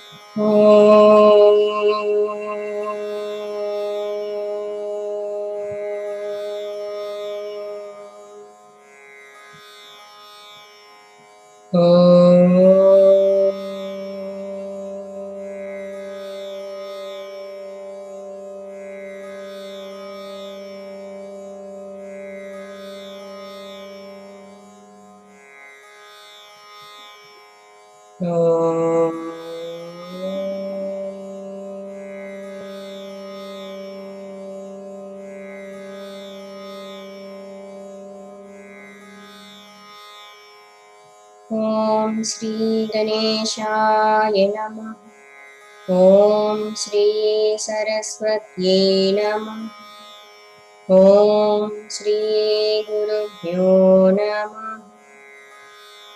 ओम श्री गणेशाय नमः। ओम श्री सरस्वत्यै नमः। ओम श्री गुरुभ्यो नमः।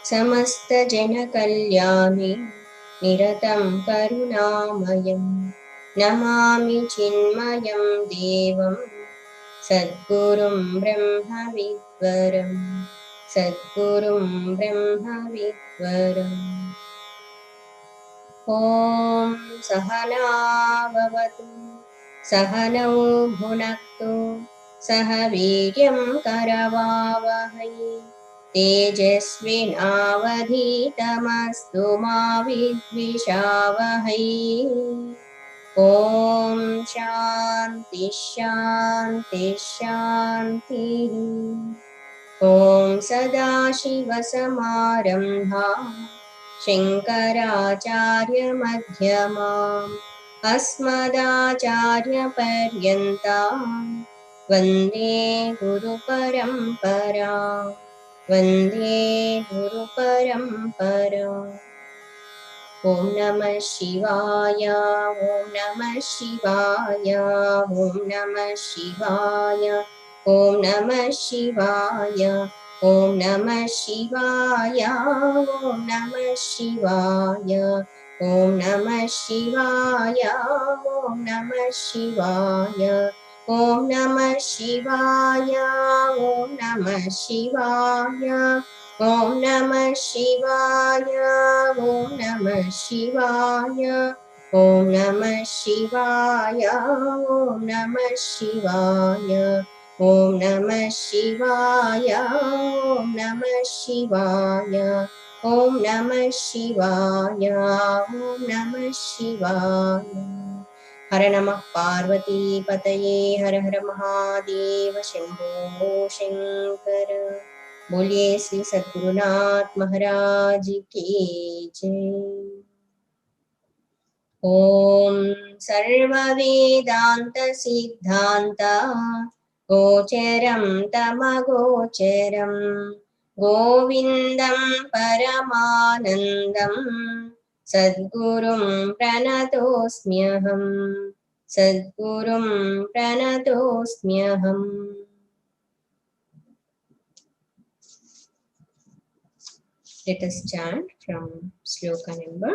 समस्त जन कल्याणे निरतं करुणामयं नमामि चिन्मयं देवं सद्गुरुं ब्रह्मविद्वरं सद्गुरुं ब्रह्मविद्वरम्। ॐ सहनाववतु सहनौ भुनक्तु सह वीर्यं करवावहै तेजस्विनावधीतमस्तु मा विद्विषावहै। ॐ शान्ति शान्ति शान्तिः। ॐ सदाशिवसमारम्भाम् शङ्कराचार्यमध्यमाम् अस्मदाचार्यपर्यन्ताम् वन्दे गुरुपरम्पराम् वन्दे गुरुपरम्पराम्। ॐ नमः शिवाय ॐ नमः शिवाय ॐ नमः शिवाय ॐ नमः शिवाय ॐ नमः शिवाय ॐ नमः शिवाय ॐ नमः शिवाय ॐ नमः शिवाय ॐ नमः शिवाय ॐ नमः शिवाय ॐ नमः शिवाय ॐ नमः शिवाय ॐ नमः शिवाय ॐ नमः शिवाय ॐ नमः शिवाय ॐ नमः शिवाय ॐ नमः शिवाय ॐ नमः शिवाय। हर नमः पार्वती पतये हर हर महादेव शंभो शंकर। बोलिए श्री सद्गुरुनाथ महाराज की जय। ओम सर्व वेदांत सिद्धांत गोचरं तमगोचरं गोविंदं परमानंदं सद्गुरुं प्रणतोऽस्म्यहं सद्गुरुं प्रणतोऽस्म्यहम्। Let us chant from sloka number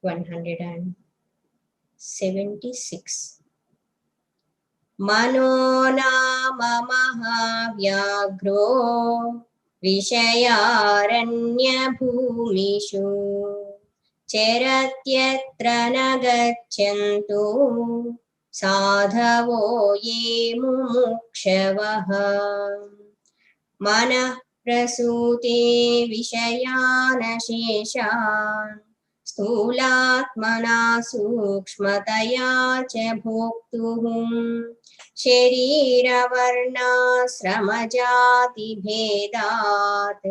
176. मनो नाम महाव्याघ्रो विषयारण्यभूमिषु चरत्यत्र न गच्छन्तु साधवो ये मुमुक्षवः। मनः प्रसूते विषयानशेषान् स्थूलात्मना सूक्ष्मतया च भोक्तुः शरीरवर्णाश्रमजातिभेदात्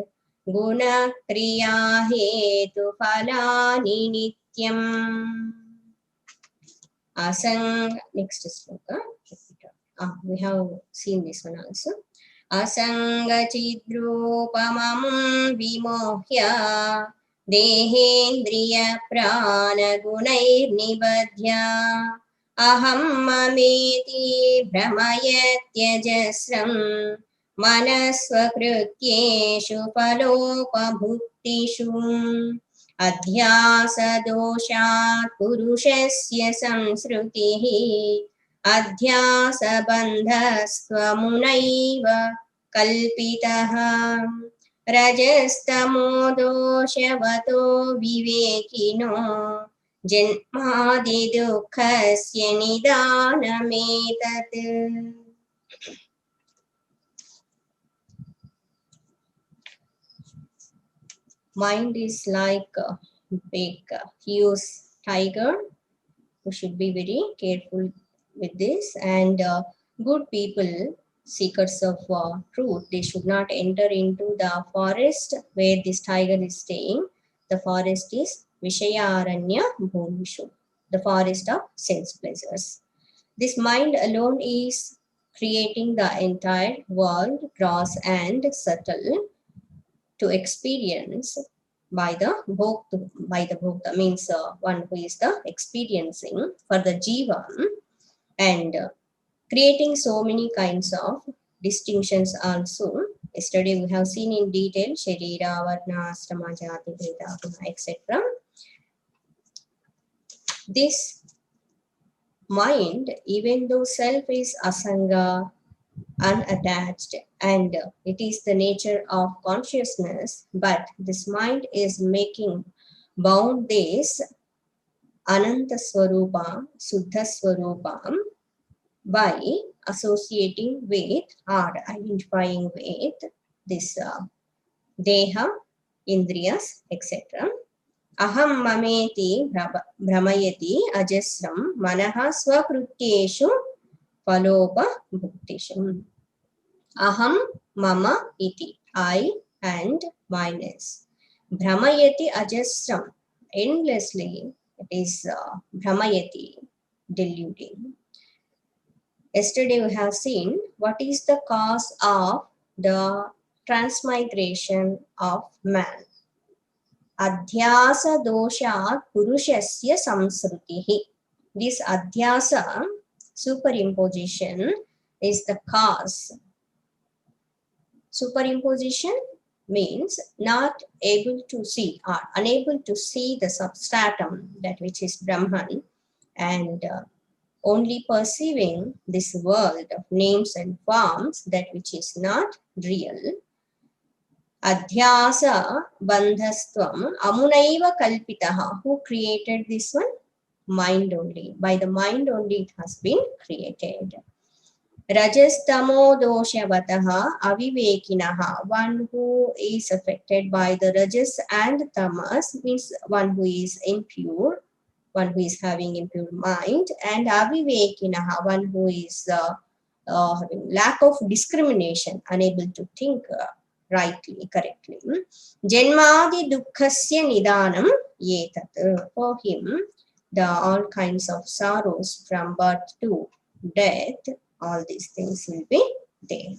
गुणक्रिया हेतुफलानि नित्यम्। Next sloka. We have seen this one also. असंगचिद्रूपमं विमोह्य देहेन्द्रिय प्राणगुणैर्निबध्य अहं ममेति भ्रमयत्यजस्रं मनस्वकृत्येषु फलोपभुक्तिषु अध्यासदोषात् पुरुषस्य संसृतिः अध्यासबन्धस्त्वमुनैव कल्पितः रजस्तमो दोषवतो विवेकिनो Janmadi dukkasya nidanametat. Mind is like a big, huge tiger. We should be very careful with this. And good people, seekers of truth, they should not enter into the forest where this tiger is staying. The forest is Vishayaranya Bhumishu, the forest of sense pleasures. This mind alone is creating the entire world, gross and subtle, to experience by the bhokta means one who is the experiencing for the jiva, and creating so many kinds of distinctions also. Yesterday we have seen in detail Sharira, Varna, Ashrama, Jati, Veda, etc. This mind, even though self is asanga, unattached, and it is the nature of consciousness, but this mind is making bound this Ananta Swarupa, Suddha Swarupa, by associating with or identifying with this Deha, Indriyas, etc. Aham mameti Brahmayati Ajasram Manaha Swakrutyeshu Palopa Bhuktishu. Aham mama iti, I and minus. Brahmayati ajasram, endlessly it is Brahmayati, deluding. Yesterday we have seen what is the cause of the transmigration of man. Adhyasa doshat purushasya samsrutihi. This adhyasa, superimposition, is the cause. Superimposition means not able to see or unable to see the substratum, that which is Brahman, and only perceiving this world of names and forms, that which is not real. Adhyasa bandhastvam amunaiva kalpitaha. Who created this one? Mind only. By the mind only it has been created. Rajastamo doshavataha avivekinaha. One who is affected by the rajas and tamas means one who is impure, one who is having impure mind, and avivekinaha, one who is having lack of discrimination, unable to think rightly, correctly. Janmadi dukkhasya nidanam yetat. For him, the all kinds of sorrows from birth to death, all these things will be there.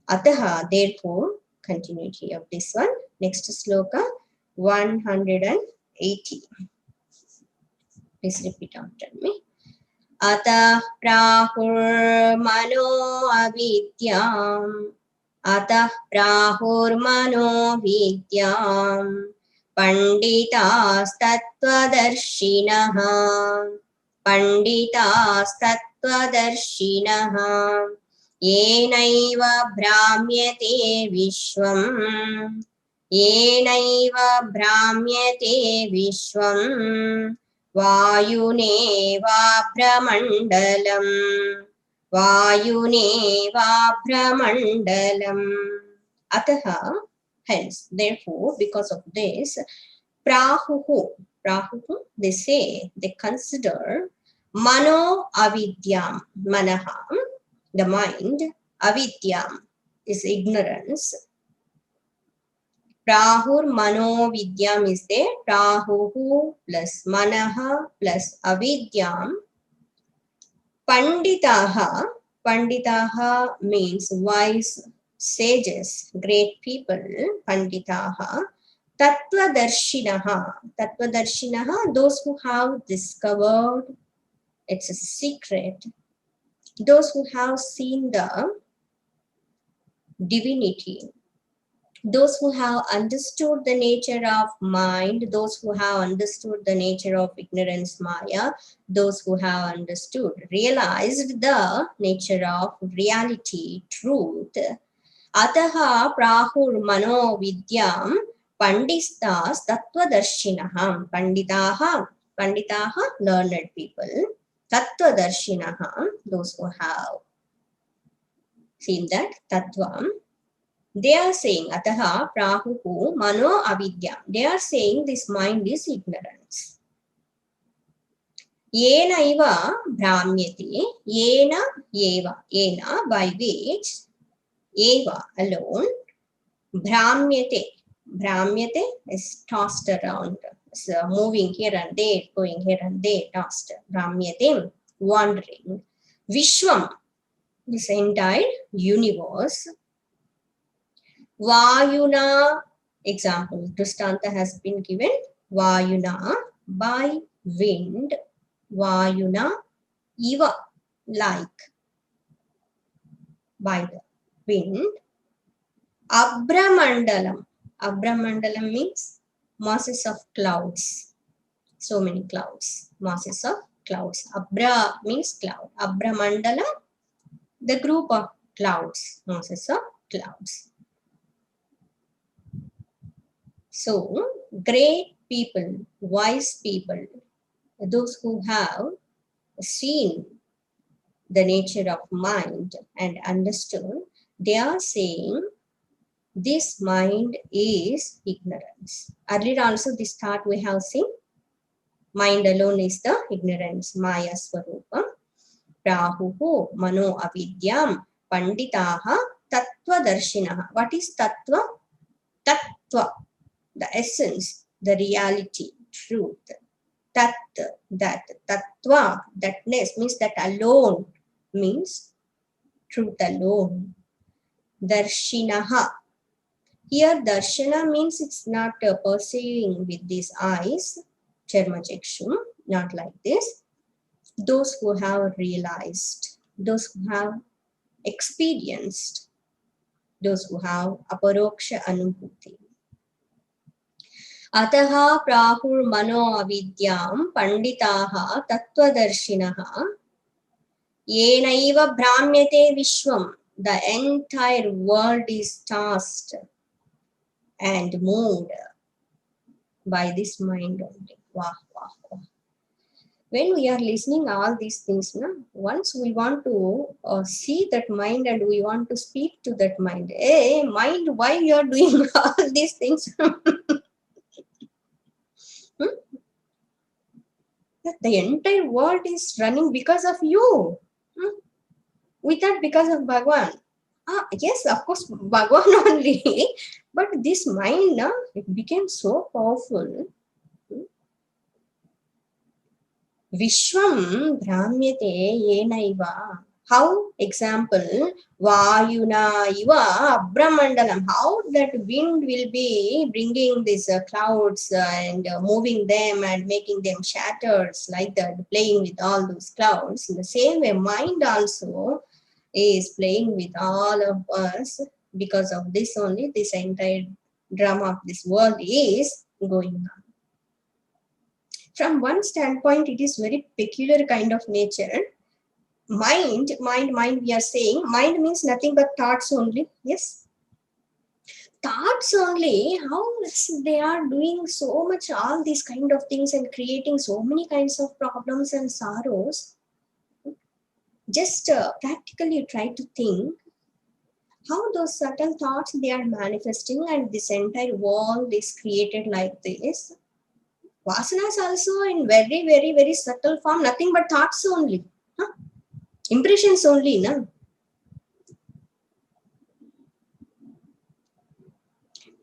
Ataha, therefore, continuity of this one. Next sloka, 180. Please repeat after me. Atah prahur mano avidyam. Atah prahur mano vidyam. Panditastatvadarshinaha. Panditastatvadarshinaha. Yenaiva bhramyate vishvam. Yenaiva bhramyate vishvam. Vayunevabhramandalam. Vayunevabhramandalam. Ataha, hence, therefore, because of this, prahuhu, they say, they consider mano avidyam, manaha, the mind, avidyam is ignorance. Prahur mano vidyam is there. Prahuhu plus manaha plus avidyam. Panditaha. Panditaha means wise sages, great people. Panditaha. Tattvadarshinaha. Tattvadarshinaha, those who have discovered it's a secret. Those who have seen the divinity. Those who have understood the nature of mind, those who have understood the nature of ignorance, maya, those who have understood, realized the nature of reality, truth. Ataha prahur mano vidyam pandistas tattvadarshinaha. Panditaha, Panditaha, learned people. Tattvadarshinaha, those who have seen that Tattvam. They are saying, Ataha Prahuhu Mano Avidya. They are saying this mind is ignorance. Yena iva Brahmyati, Yena Eva, Yena by which Eva alone, Brahmyate. Brahmyate is tossed around, so moving here and there, going here and there, tossed. Brahmyate, wandering. Vishwam, this entire universe. Vayuna, example, Dristanta has been given. Vayuna, by wind. Vayuna, iva, like, by the wind. Abramandalam. Abramandalam means masses of clouds. So many clouds. Masses of clouds. Abra means cloud. Abramandalam, the group of clouds. Masses of clouds. So, great people, wise people, those who have seen the nature of mind and understood, they are saying this mind is ignorance. Earlier also this thought we have seen, mind alone is the ignorance, Maya Swarupam. Prahuhu Mano Avidyam Panditaha Tattva Darshinaha. What is Tattva? Tattva, the essence, the reality, truth. Tat, that, tattva, thatness means that alone, means truth alone. Darshinaha. Here darshana means it's not perceiving with these eyes, charma chakshum, not like this. Those who have realized, those who have experienced, those who have aparoksha anubhuti. Ataha prahur mano avidyam panditaha tattvadarshinaha yenaiva brahmyate vishwam. The entire world is tossed and moved by this mind only. Wow, wow, wow. When we are listening all these things, once we want to see that mind and we want to speak to that mind. Hey, mind, why you are doing all these things? The entire world is running because of you. Without because of Bhagwan. Yes, of course, Bhagwan only. But this mind, it became so powerful. Vishwam Brahmyate Yenaiva. How? Example, Vayuna Iva Brahmandalam. How that wind will be bringing these clouds and moving them and making them shatters like that, playing with all those clouds. In the same way, mind also is playing with all of us. Because of this only, this entire drama of this world is going on. From one standpoint, it is very peculiar kind of nature. Mind, we are saying, mind means nothing but thoughts only. Yes. Thoughts only, how they are doing so much, all these kind of things and creating so many kinds of problems and sorrows. Just practically try to think how those subtle thoughts they are manifesting and this entire world is created like this. Vasanas also in very, very, very subtle form, nothing but thoughts only. Impressions only, no?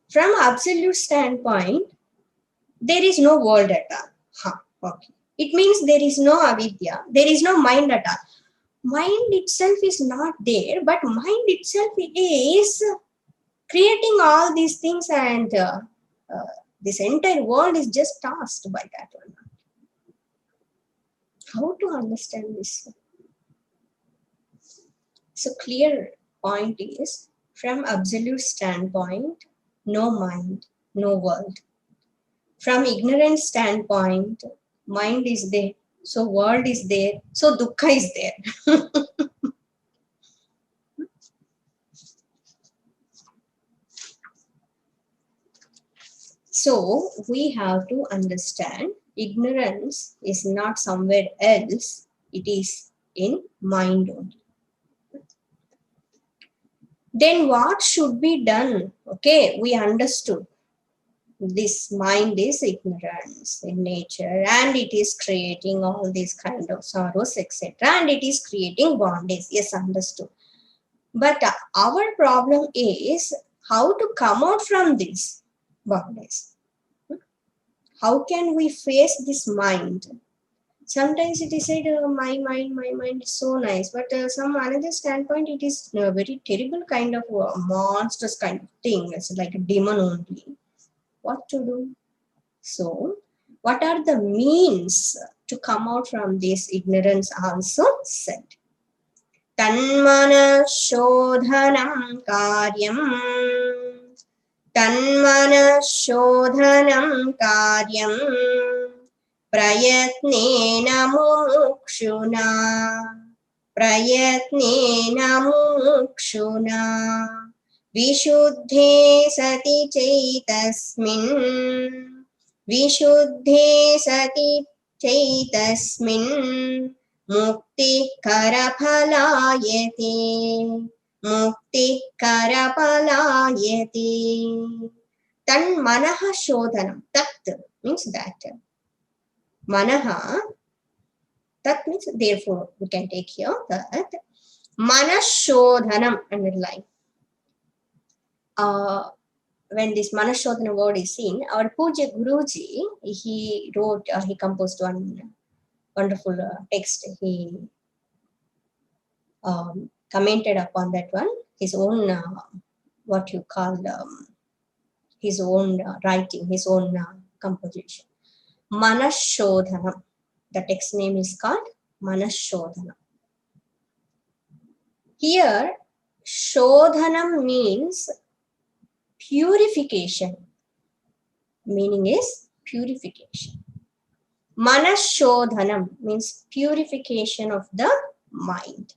From absolute standpoint, there is no world at all. Okay. It means there is no avidya, there is no mind at all. Mind itself is not there, but mind itself is creating all these things and this entire world is just tasked by that one. How to understand this? So clear point is, from absolute standpoint, no mind, no world. From ignorant standpoint, mind is there, so world is there, so dukkha is there. So we have to understand Ignorance is not somewhere else, it is in mind only. Then what should be done? Okay, we understood. This mind is ignorance in nature and it is creating all these kind of sorrows, etc. And it is creating bondage. Yes, understood. But our problem is how to come out from this bondage. How can we face this mind? Sometimes it is said, my mind is so nice. But some another standpoint, it is a very terrible kind of monstrous kind of thing. It's like a demon only. What to do? So, what are the means to come out from this ignorance also said? Tanmana shodhanam karyam. Tanmana shodhanam karyam. Prayatnena mumukshuna. Prayatnena mumukshuna. Vishuddhe sati chaitasmin. Vishuddhe sati chaitasmin. Mukti karaphalayate. Mukti karaphalayate. Tan manaha shodhanam. Tat means that. Manaha, that means therefore we can take here that. Manashodhanam, underline. When this Manashodhana word is seen, our Puja Guruji, he wrote, he composed one wonderful text. He commented upon that one, his own, what you call, his own writing, his own composition. Manashodhanam. The text name is called Manashodhanam. Here, Shodhanam means purification. Meaning is purification. Manashodhanam means purification of the mind.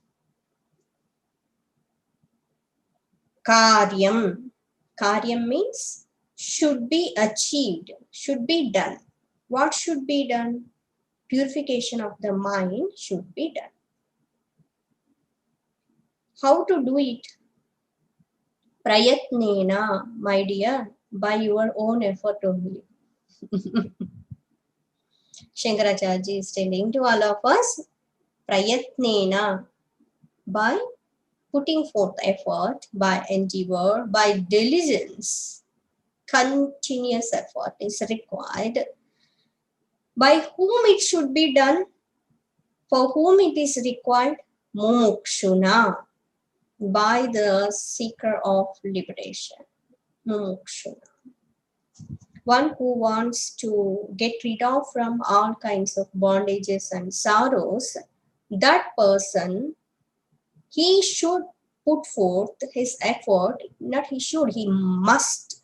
Karyam. Karyam means should be achieved, should be done. What should be done? Purification of the mind should be done. How to do it? Prayatnena, my dear, by your own effort only. Shankaracharyaji is telling to all of us, Prayatnena, by putting forth effort, by endeavor, by diligence, continuous effort is required. By whom it should be done? For whom it is required? Mumukshuna, by the seeker of liberation. Mumukshuna. One who wants to get rid of from all kinds of bondages and sorrows, that person, he should put forth his effort, not he should, he must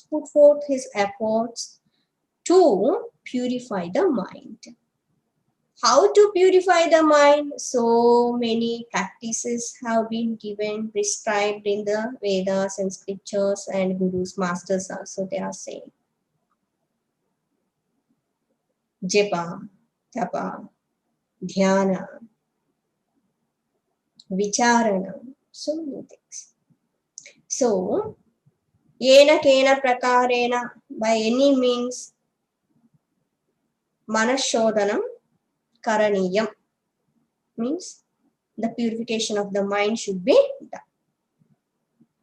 put forth his efforts to purify the mind. How to purify the mind? So many practices have been given, prescribed in the Vedas and scriptures, and Gurus, masters also they are saying. Japa, tapa, dhyana, vicharana, so many things. So, yena kena prakarena, by any means, manashodhanam karaniyam, means the purification of the mind should be done.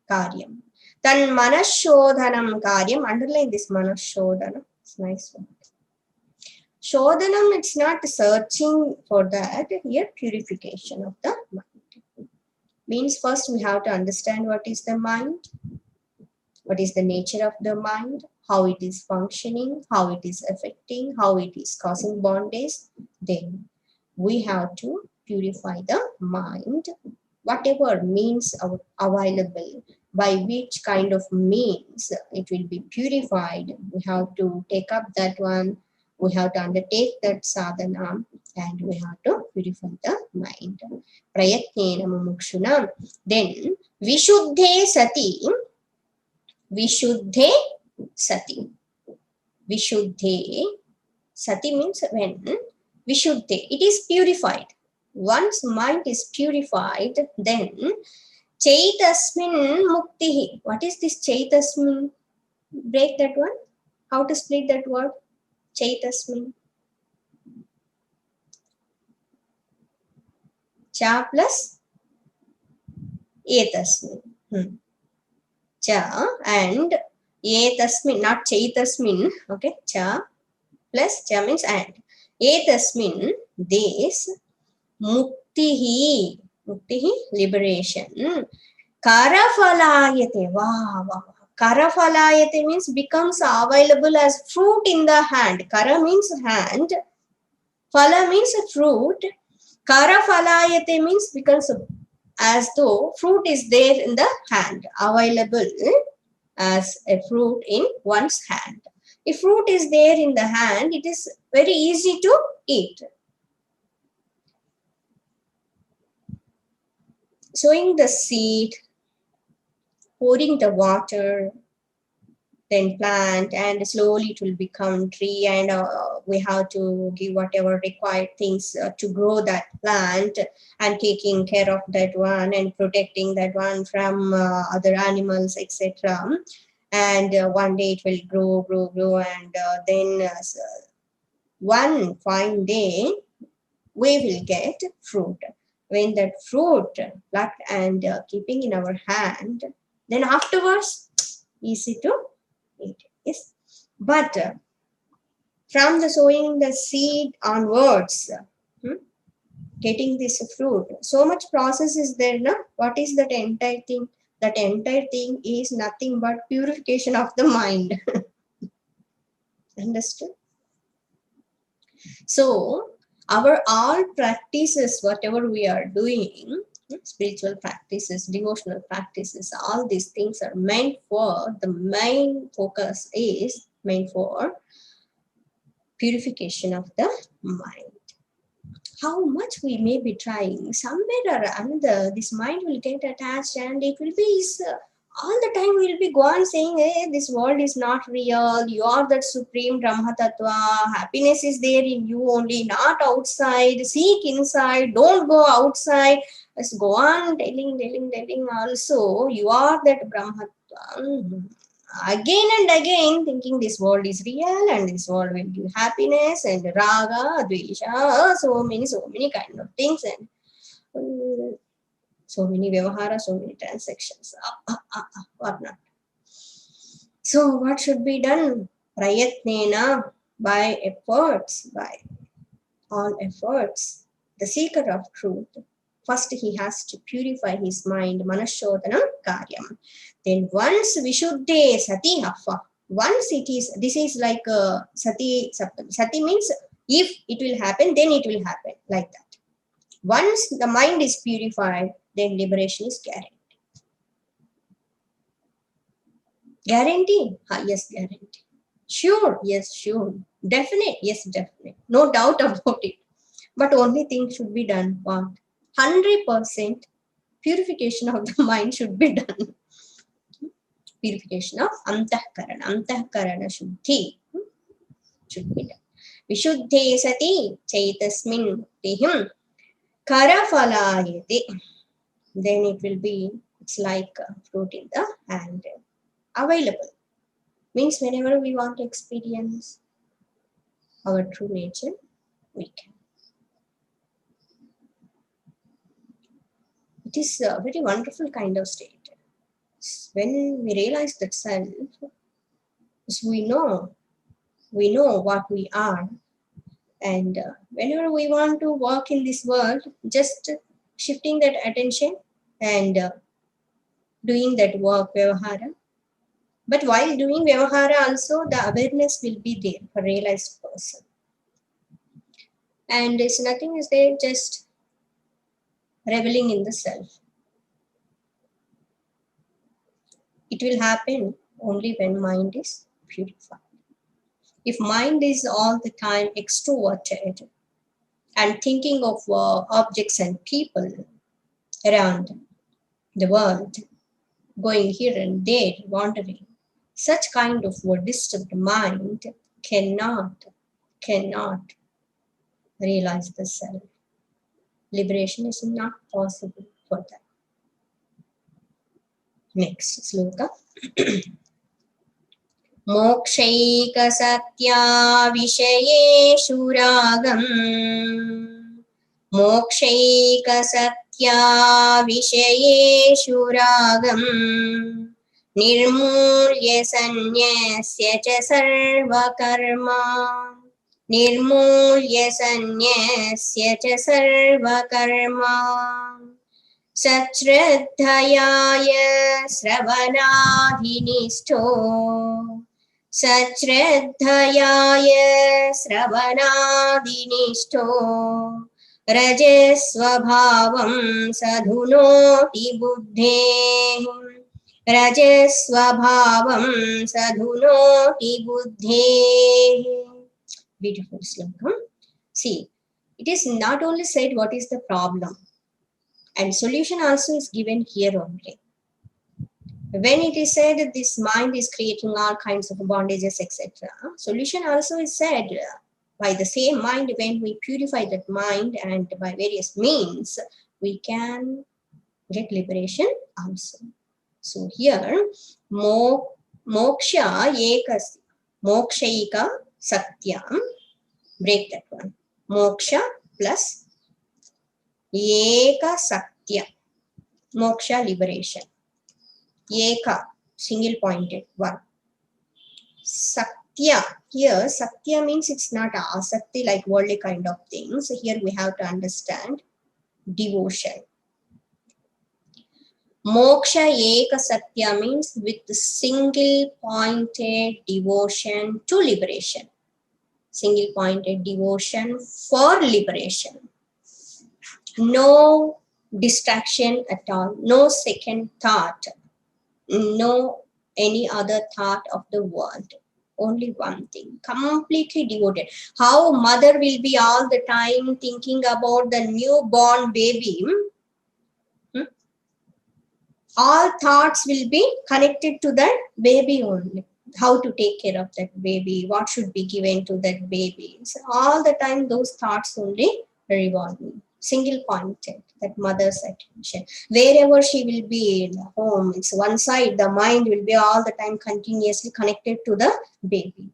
Karyam. Tan manashodhanam karyam, underline this manashodhanam, it's nice one. Shodhanam, it's not searching for that, here purification of the mind. Means first we have to understand what is the mind, what is the nature of the mind, how it is functioning, how it is affecting, how it is causing bondage. Then we have to purify the mind, whatever means available, by which kind of means it will be purified. We have to take up that one, we have to undertake that sadhana, and we have to purify the mind. Prayatnena mumukshuna. Then vishuddhe sati. Vishuddhe sati. Vishuddhe Sati means when Vishuddhe, it is purified. Once mind is purified, then Chaitasmin Muktihi. What is this Chaitasmin? Break that one. How to split that word? Chaitasmin. Cha plus Etasmin. Cha and Etasmin, not Chaitasmin. Okay, Cha plus Cha means and. Etasmin, this Muktihi. Muktihi, liberation. Karafalayate. Wow, wow. Karafalayate means becomes available as fruit in the hand. Kara means hand. Phala means fruit. Karafalayate means becomes as though fruit is there in the hand, available as a fruit in one's hand. If fruit is there in the hand, it is very easy to eat. Sowing the seed, pouring the water, then plant, and slowly it will become tree, and we have to give whatever required things to grow that plant, and taking care of that one and protecting that one from other animals, etc. And one day it will grow, and then one fine day we will get fruit. When that fruit plucked and keeping in our hand, then afterwards easy to eat. Yes, but from the sowing the seed onwards, getting this fruit, so much process is there. No? What is that entire thing? That entire thing is nothing but purification of the mind. Understood? So our all practices, whatever we are doing, spiritual practices, devotional practices, all these things are meant for, the main focus is meant for purification of the mind. How much we may be trying, somewhere or another, this mind will get attached, and it will be all the time we will be go on saying, hey, this world is not real, you are that supreme Brahma Tattva, happiness is there in you only, not outside, seek inside, don't go outside. Let's go on telling also, you are that Brahma Tattva. Again and again thinking this world is real and this world will give happiness and raga, dvesha, so many kind of things, and so many vyavahara, so many transactions, whatnot. So what should be done? Prayatnena, by efforts, by all efforts, the seeker of truth, first he has to purify his mind, manashodhanam karyam. Then once vishuddhe sati haffa, once it is, this is like sati saptam. Sati means if it will happen, then it will happen, like that. Once the mind is purified, then liberation is guaranteed. Guarantee? Yes, guarantee. Sure? Yes, sure. Definite? Yes, definite. No doubt about it. But only thing should be done. What? 100% purification of the mind should be done. Purification of antahkarana shuddhi should be done. Vishuddhe sati chaitasmin tihim karafalayate. Then it will be, it's like fruit in the hand. Available. Means whenever we want to experience our true nature, we can. It is a very wonderful kind of state. When we realize that self, we know what we are, and whenever we want to walk in this world, just shifting that attention and doing that work, vyavahara. But while doing vyavahara also, the awareness will be there for realized person. And it's nothing is there, just reveling in the self. It will happen only when mind is purified. If mind is all the time extroverted and thinking of objects and people around the world, going here and there, wandering, such kind of disturbed mind cannot cannot realize the self. Liberation is not possible for them. Next sloka. मोक्षैकसत्या विषयेषु रागम् मोक्षैकसत्या विषयेषु रागम् निर्मूल्य सन्न्यस्य च सर्वकर्मा निर्मूल्य सन्न्यस्य च सर्वकर्मा सश्रद्धयाय श्रवणाधिनिष्ठो सश्रद्धयाय श्रवणादिनिष्ठो रजस्वभावं सधुनोति बुद्धेः रजस्वभावं सधुनोति बुद्धेः. Beautiful sloka. See, it is not only said what is the problem, and solution also is given here only. When it is said that this mind is creating all kinds of bondages, etc., solution also is said by the same mind. When we purify that mind and by various means, we can get liberation also. So here, moksha ekas, mokshaika satyam, break that one. Moksha plus eka satya, moksha liberation. Eka, single pointed one. Satya, here Satya means it's not asakti like worldly kind of things. So here we have to understand devotion. Moksha Eka Satya means with single pointed devotion to liberation. Single pointed devotion for liberation. No distraction at all, no second thought, no any other thought of the world, only one thing, completely devoted. How mother will be all the time thinking about the newborn baby, all thoughts will be connected to that baby only. How to take care of that baby, what should be given to that baby. So all the time those thoughts only revolving. Single pointed, that mother's attention. Wherever she will be in the home, it's one side, the mind will be all the time continuously connected to the baby.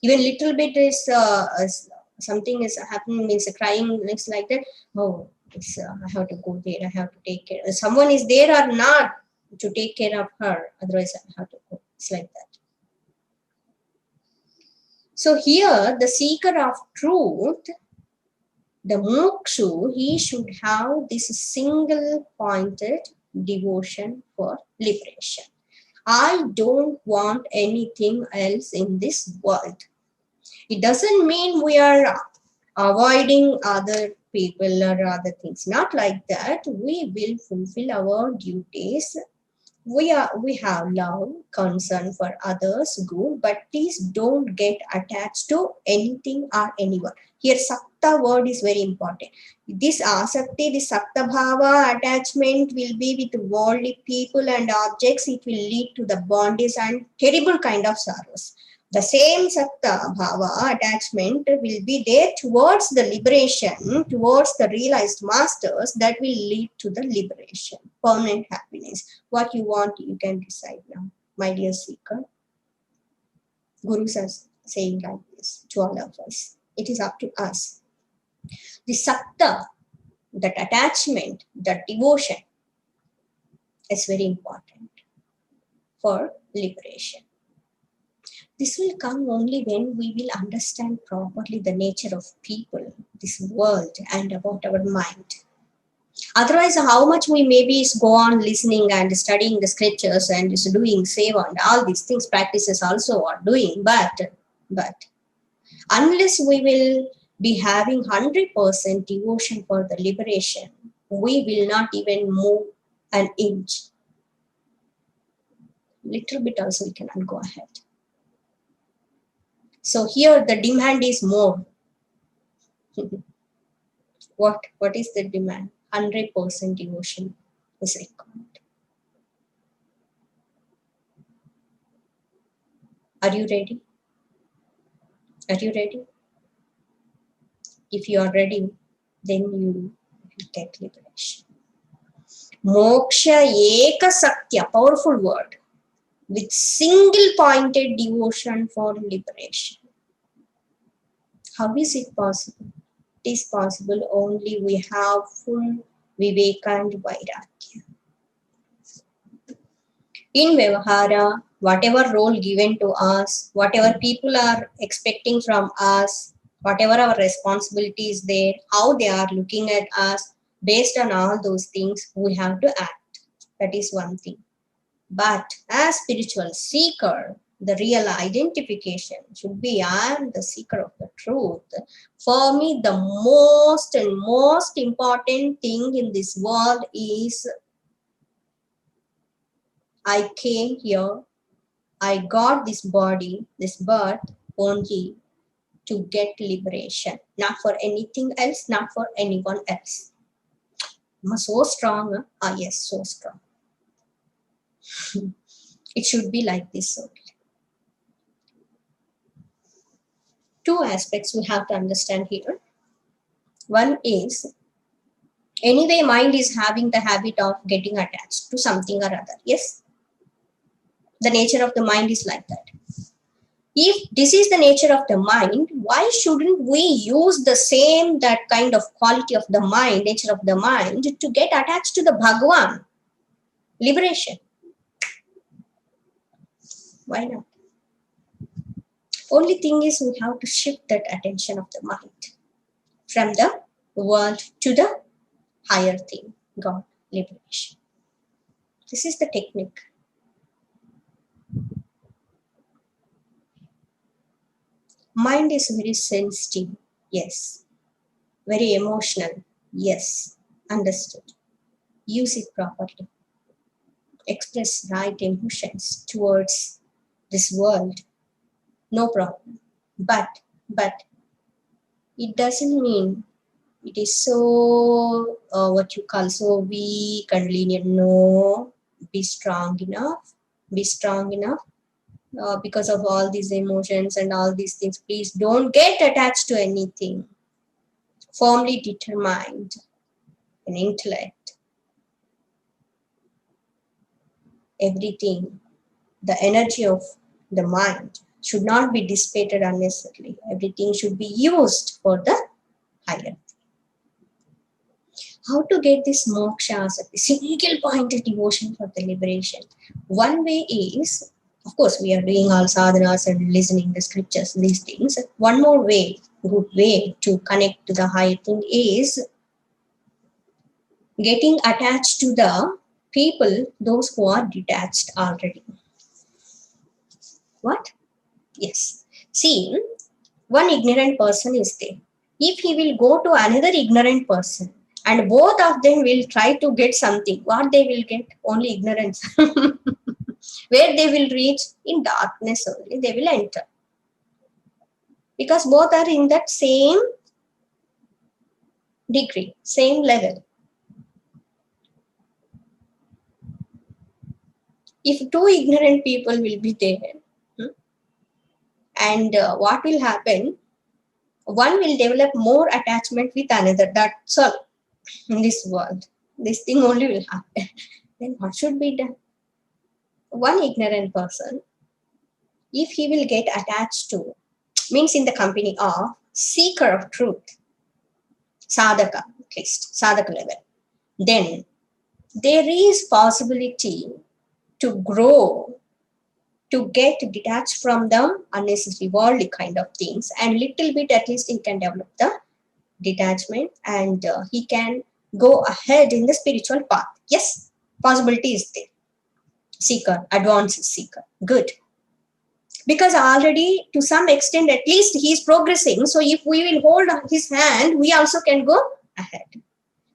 Even little bit is something is happening, means crying, it's like that. Oh, I have to go there, I have to take care. Someone is there or not to take care of her, otherwise I have to go. It's like that. So here, the seeker of truth, the mukshu, he should have this single pointed devotion for liberation. I don't want anything else in this world. It doesn't mean we are avoiding other people or other things. Not like that. We will fulfill our duties. We have love, concern for others, good, but please don't get attached to anything or anyone. Here, sakta word is very important. This asakti, this sakta bhava attachment will be with worldly people and objects. It will lead to the bondage and terrible kind of sorrows. The same sakta bhava attachment will be there towards the liberation, towards the realized masters, that will lead to the liberation, permanent happiness. What you want, you can decide now, my dear seeker. Gurus are saying like this to all of us. It is up to us. The sakta, that attachment, that devotion is very important for liberation. This will come only when we will understand properly the nature of people, this world, and about our mind. Otherwise, how much we maybe go on listening and studying the scriptures and is doing seva and all these things, practices also are doing, but unless we will be having 100% devotion for the liberation, we will not even move an inch. Little bit also we cannot go ahead. So here the demand is more. What is the demand? 100% devotion is required. Are you ready? Are you ready? If you are ready, then you will get liberation. Moksha Eka Sakya, powerful word, with single pointed devotion for liberation. How is it possible? It is possible only we have full Viveka and Vairagya. In Vyavahara, whatever role given to us, whatever people are expecting from us, whatever our responsibility is there, how they are looking at us, based on all those things, we have to act. That is one thing. But as spiritual seeker, the real identification should be I am the seeker of the truth. For me, the most and most important thing in this world is I came here, I got this body, this birth only to get liberation. Not for anything else, not for anyone else. Am I so strong? Huh? Ah, yes, so strong. It should be like this only. Two aspects we have to understand here. One is, anyway, mind is having the habit of getting attached to something or other. Yes, the nature of the mind is like that. If this is the nature of the mind, why shouldn't we use the same, that kind of quality of the mind, nature of the mind, to get attached to the Bhagavan? Liberation. Why not? Only thing is we have to shift that attention of the mind from the world to the higher thing, God, liberation. This is the technique. Mind is very sensitive, yes. Very emotional, yes. Understood. Use it properly. Express right emotions towards this world. No problem. But it doesn't mean it is so, what you call, so weak and lenient. No, be strong enough. Be strong enough. Because of all these emotions and all these things, please don't get attached to anything. Firmly determined in intellect. Everything, the energy of the mind should not be dissipated unnecessarily. Everything should be used for the higher. How to get this moksha as a single pointed devotion for the liberation? One way is, of course, we are doing all sadhanas and listening the scriptures, these things. One more way, good way to connect to the higher thing is getting attached to the people, those who are detached already. What? Yes. See, one ignorant person is there. If he will go to another ignorant person and both of them will try to get something, what they will get? Only ignorance. Where they will reach? In darkness only they will enter. Because both are in that same degree, same level. If two ignorant people will be there, and what will happen? One will develop more attachment with another. That's all in this world. This thing only will happen. Then what should be done? One ignorant person, if he will get attached to, means in the company of seeker of truth, sadhaka, at least sadhaka level, then there is possibility to grow, to get detached from the unnecessary worldly kind of things, and little bit at least he can develop the detachment, and he can go ahead in the spiritual path. Yes, possibility is there. Seeker, advanced seeker, good. Because already to some extent at least he is progressing. So if we will hold his hand, we also can go ahead.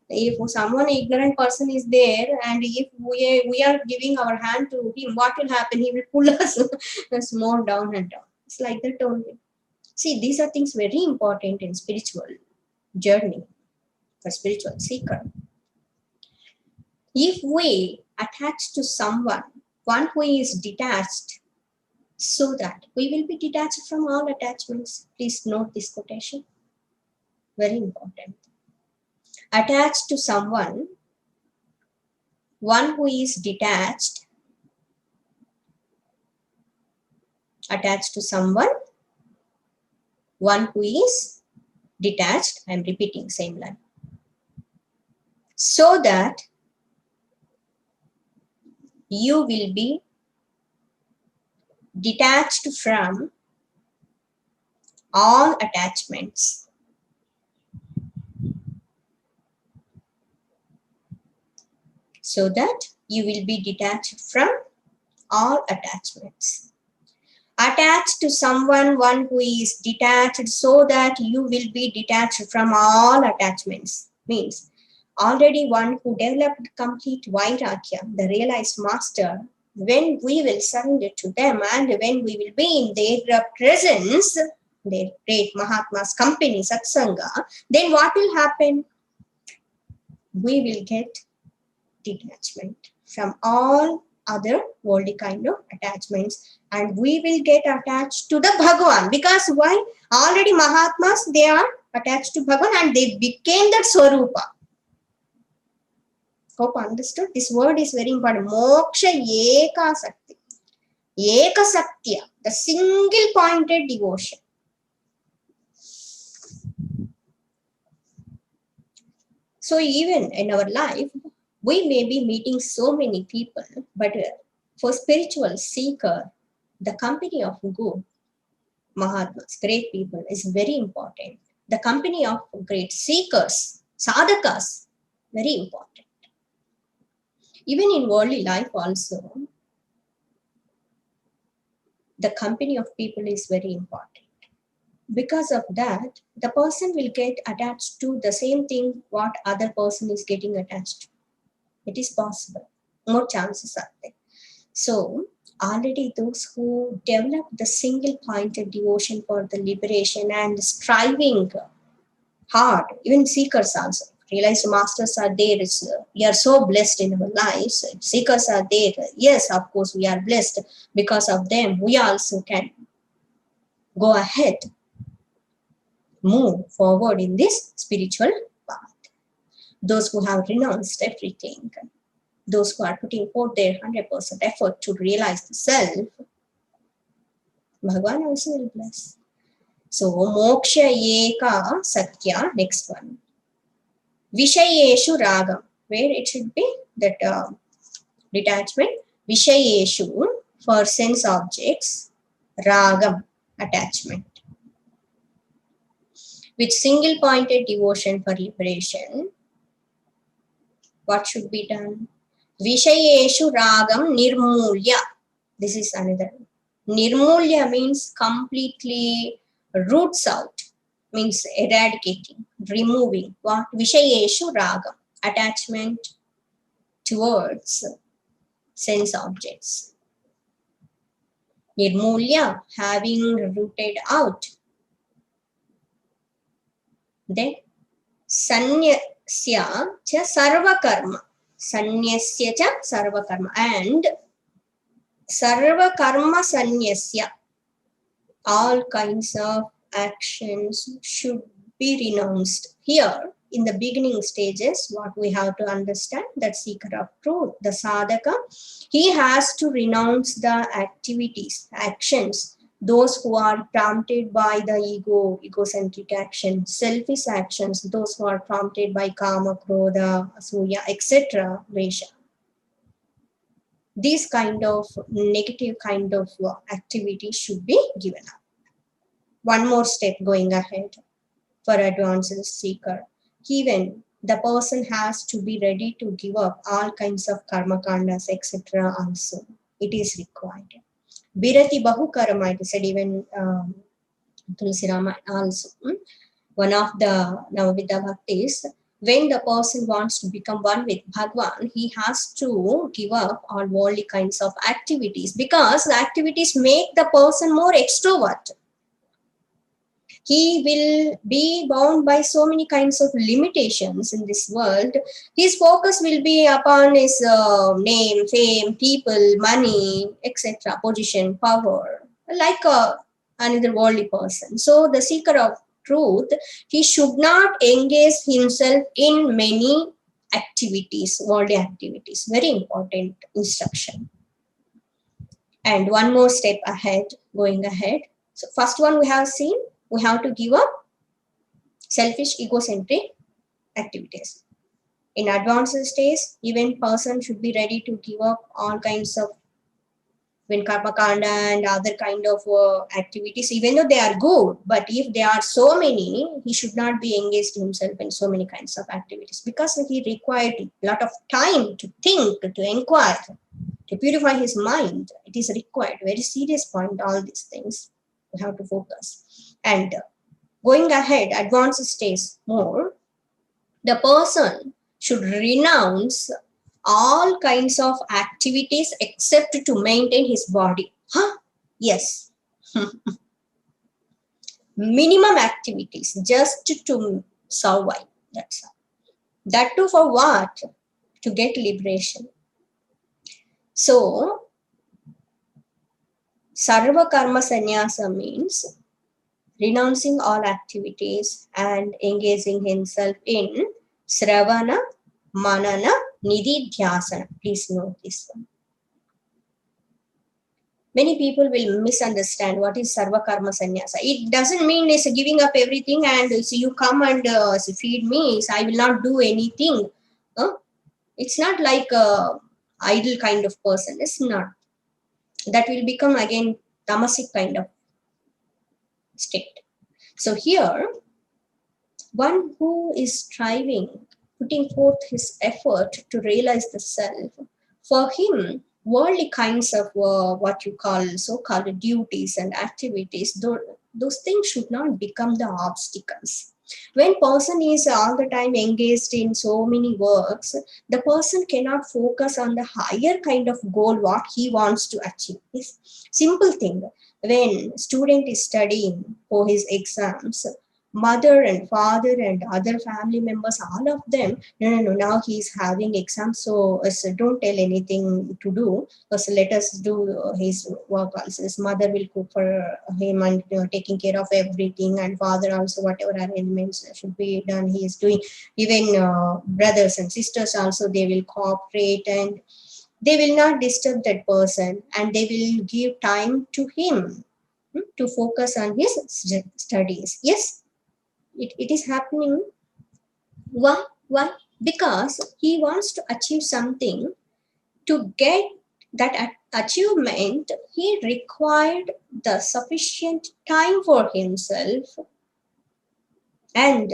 If someone ignorant person is there and if we are giving our hand to him, what will happen? He will pull us more down and down. It's like that only. See, these are things very important in spiritual journey for spiritual seeker. If we attach to someone, one who is detached, so that we will be detached from all attachments. Please note this quotation. Very important. Attached to someone, one who is detached. Attached to someone, one who is detached. I am repeating same line. So that you will be detached from all attachments. So that you will be detached from all attachments. Attached to someone, one who is detached, so that you will be detached from all attachments. Means already one who developed complete Vairagya, the realized master, when we will surrender to them and when we will be in their presence, their great Mahatma's company, Satsanga, then what will happen? We will get detachment from all other worldly kind of attachments, and we will get attached to the Bhagavan. Because why? Already Mahatmas, they are attached to Bhagavan and they became that Swarupa. Hope understood? This word is very important. Moksha Eka Sakti. Eka Satya, the single pointed devotion. So even in our life, we may be meeting so many people, but for spiritual seeker, the company of good Mahatmas, great people, is very important. The company of great seekers, sadhakas, very important. Even in worldly life also, the company of people is very important. Because of that, the person will get attached to the same thing what other person is getting attached to. It is possible. More chances are there. So, already those who develop the single pointed devotion for the liberation and striving hard, even seekers also. Realized masters are there. We are so blessed in our lives. Seekers are there. Yes, of course, we are blessed. Because of them, we also can go ahead, move forward in this spiritual path. Those who have renounced everything, those who are putting forth their 100% effort to realize the self, Bhagavan also will bless. So, moksha eka satya, next one. Vishayeshu ragam, where it should be that detachment. Vishayeshu, for sense objects, ragam, attachment. With single pointed devotion for liberation, what should be done? Vishayeshu ragam nirmulya. This is another. Nirmulya means completely roots out, means eradicating, removing. What? Vishayeshu ragam, attachment towards sense objects. Nirmulya, having rooted out. Then sanyasya cha sarva karma. Sanyasya cha sarva karma. And sarva karma sanyasya. All kinds of actions should be renounced. Here, in the beginning stages, what we have to understand, that seeker of truth, the sadhaka, he has to renounce the activities, actions, those who are prompted by the ego, egocentric actions, selfish actions, those who are prompted by kama, krodha, asuya, etc., vesha. These kind of negative kind of activity should be given up. One more step going ahead for advanced seeker. Even the person has to be ready to give up all kinds of karma kandas, etc. also. It is required. Birati bahu karma, it is said even Tulsi Rama also. One of the Navavidya Bhaktis, when the person wants to become one with Bhagwan, he has to give up all worldly kinds of activities, because the activities make the person more extrovert. He will be bound by so many kinds of limitations in this world. His focus will be upon his name, fame, people, money, etc., position, power. like another worldly person. So the seeker of truth, he should not engage himself in many activities, worldly activities. Very important instruction. And one more step ahead, going ahead. So first one we have seen, we have to give up selfish, egocentric activities. In advanced stage, even person should be ready to give up all kinds of karma kanda and other kind of activities, even though they are good. But if there are so many, he should not be engaged himself in so many kinds of activities, because he required a lot of time to think, to inquire, to purify his mind. It is required, very serious point, all these things. We have to focus. And going ahead, advanced stage more, the person should renounce all kinds of activities except to maintain his body. Huh? Yes. Minimum activities just to survive. That's all. That too for what? To get liberation. So, Sarva Karma Sannyasa means renouncing all activities and engaging himself in Sravana, Manana, Nididhyasana. Please note this one. Many people will misunderstand what is Sarva Karma Sannyasa. It doesn't mean it's giving up everything and so you come and feed me, so I will not do anything. It's not like a idle kind of person. It's not. That will become again tamasic kind of state. So here, one who is striving, putting forth his effort to realize the self, for him, worldly kinds of what you call so-called duties and activities, those things should not become the obstacles. When person is all the time engaged in so many works, the person cannot focus on the higher kind of goal what he wants to achieve. It's simple thing. When student is studying for his exams, mother and father and other family members, all of them, no, now he is having exams, so don't tell anything to do, so let us do his work also. His mother will cook for him and taking care of everything, and father also, whatever arrangements should be done, he is doing. Even brothers and sisters also, they will cooperate and they will not disturb that person, and they will give time to him to focus on his studies. Yes, it is happening. Why? Why? Because he wants to achieve something. To get that achievement, he required the sufficient time for himself, and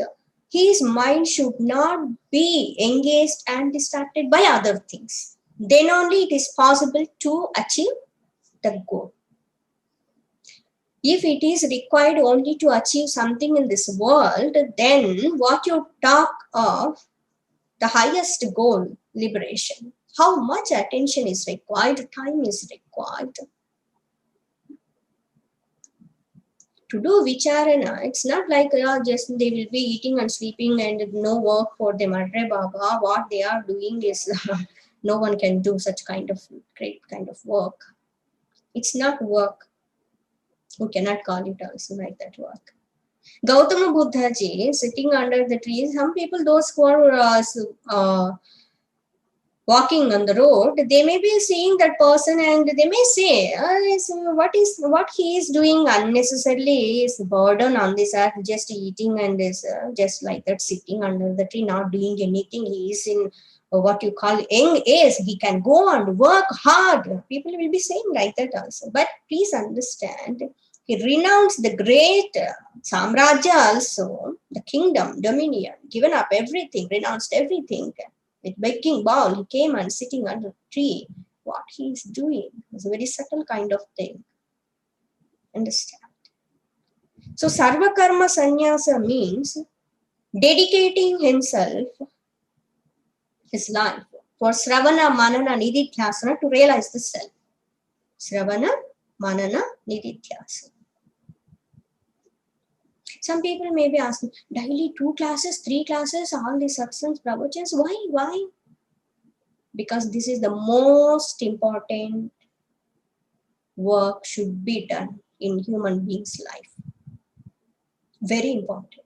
his mind should not be engaged and distracted by other things. Then only it is possible to achieve the goal. If it is required only to achieve something in this world, then what you talk of the highest goal, liberation, how much attention is required, time is required. To do vicharana, it's not like just they will be eating and sleeping and no work for them. Arre Baba, what they are doing is no one can do such kind of great kind of work. It's not work. We cannot call it also like that work. Gautama Buddha ji sitting under the trees. Some people, those who are walking on the road, they may be seeing that person and they may say, what he is doing unnecessarily is burden on this earth, just eating and is just like that sitting under the tree, not doing anything. He is in what you call young age. He can go and work hard. People will be saying like that also. But please understand, he renounced the great Samrajya also, the kingdom, dominion, given up everything, renounced everything. With begging bowl, he came and sitting under a tree. What he is doing is a very subtle kind of thing. Understand? So, Sarva Karma Sannyasa means dedicating himself, his life, for Sravana, Manana, Nididhyasana to realize the self. Sravana, Manana, Nididhyasana. Some people may be asking, daily 2 classes, 3 classes, all these satsangs, pravachans, why? Because this is the most important work should be done. in human being's life. Very important.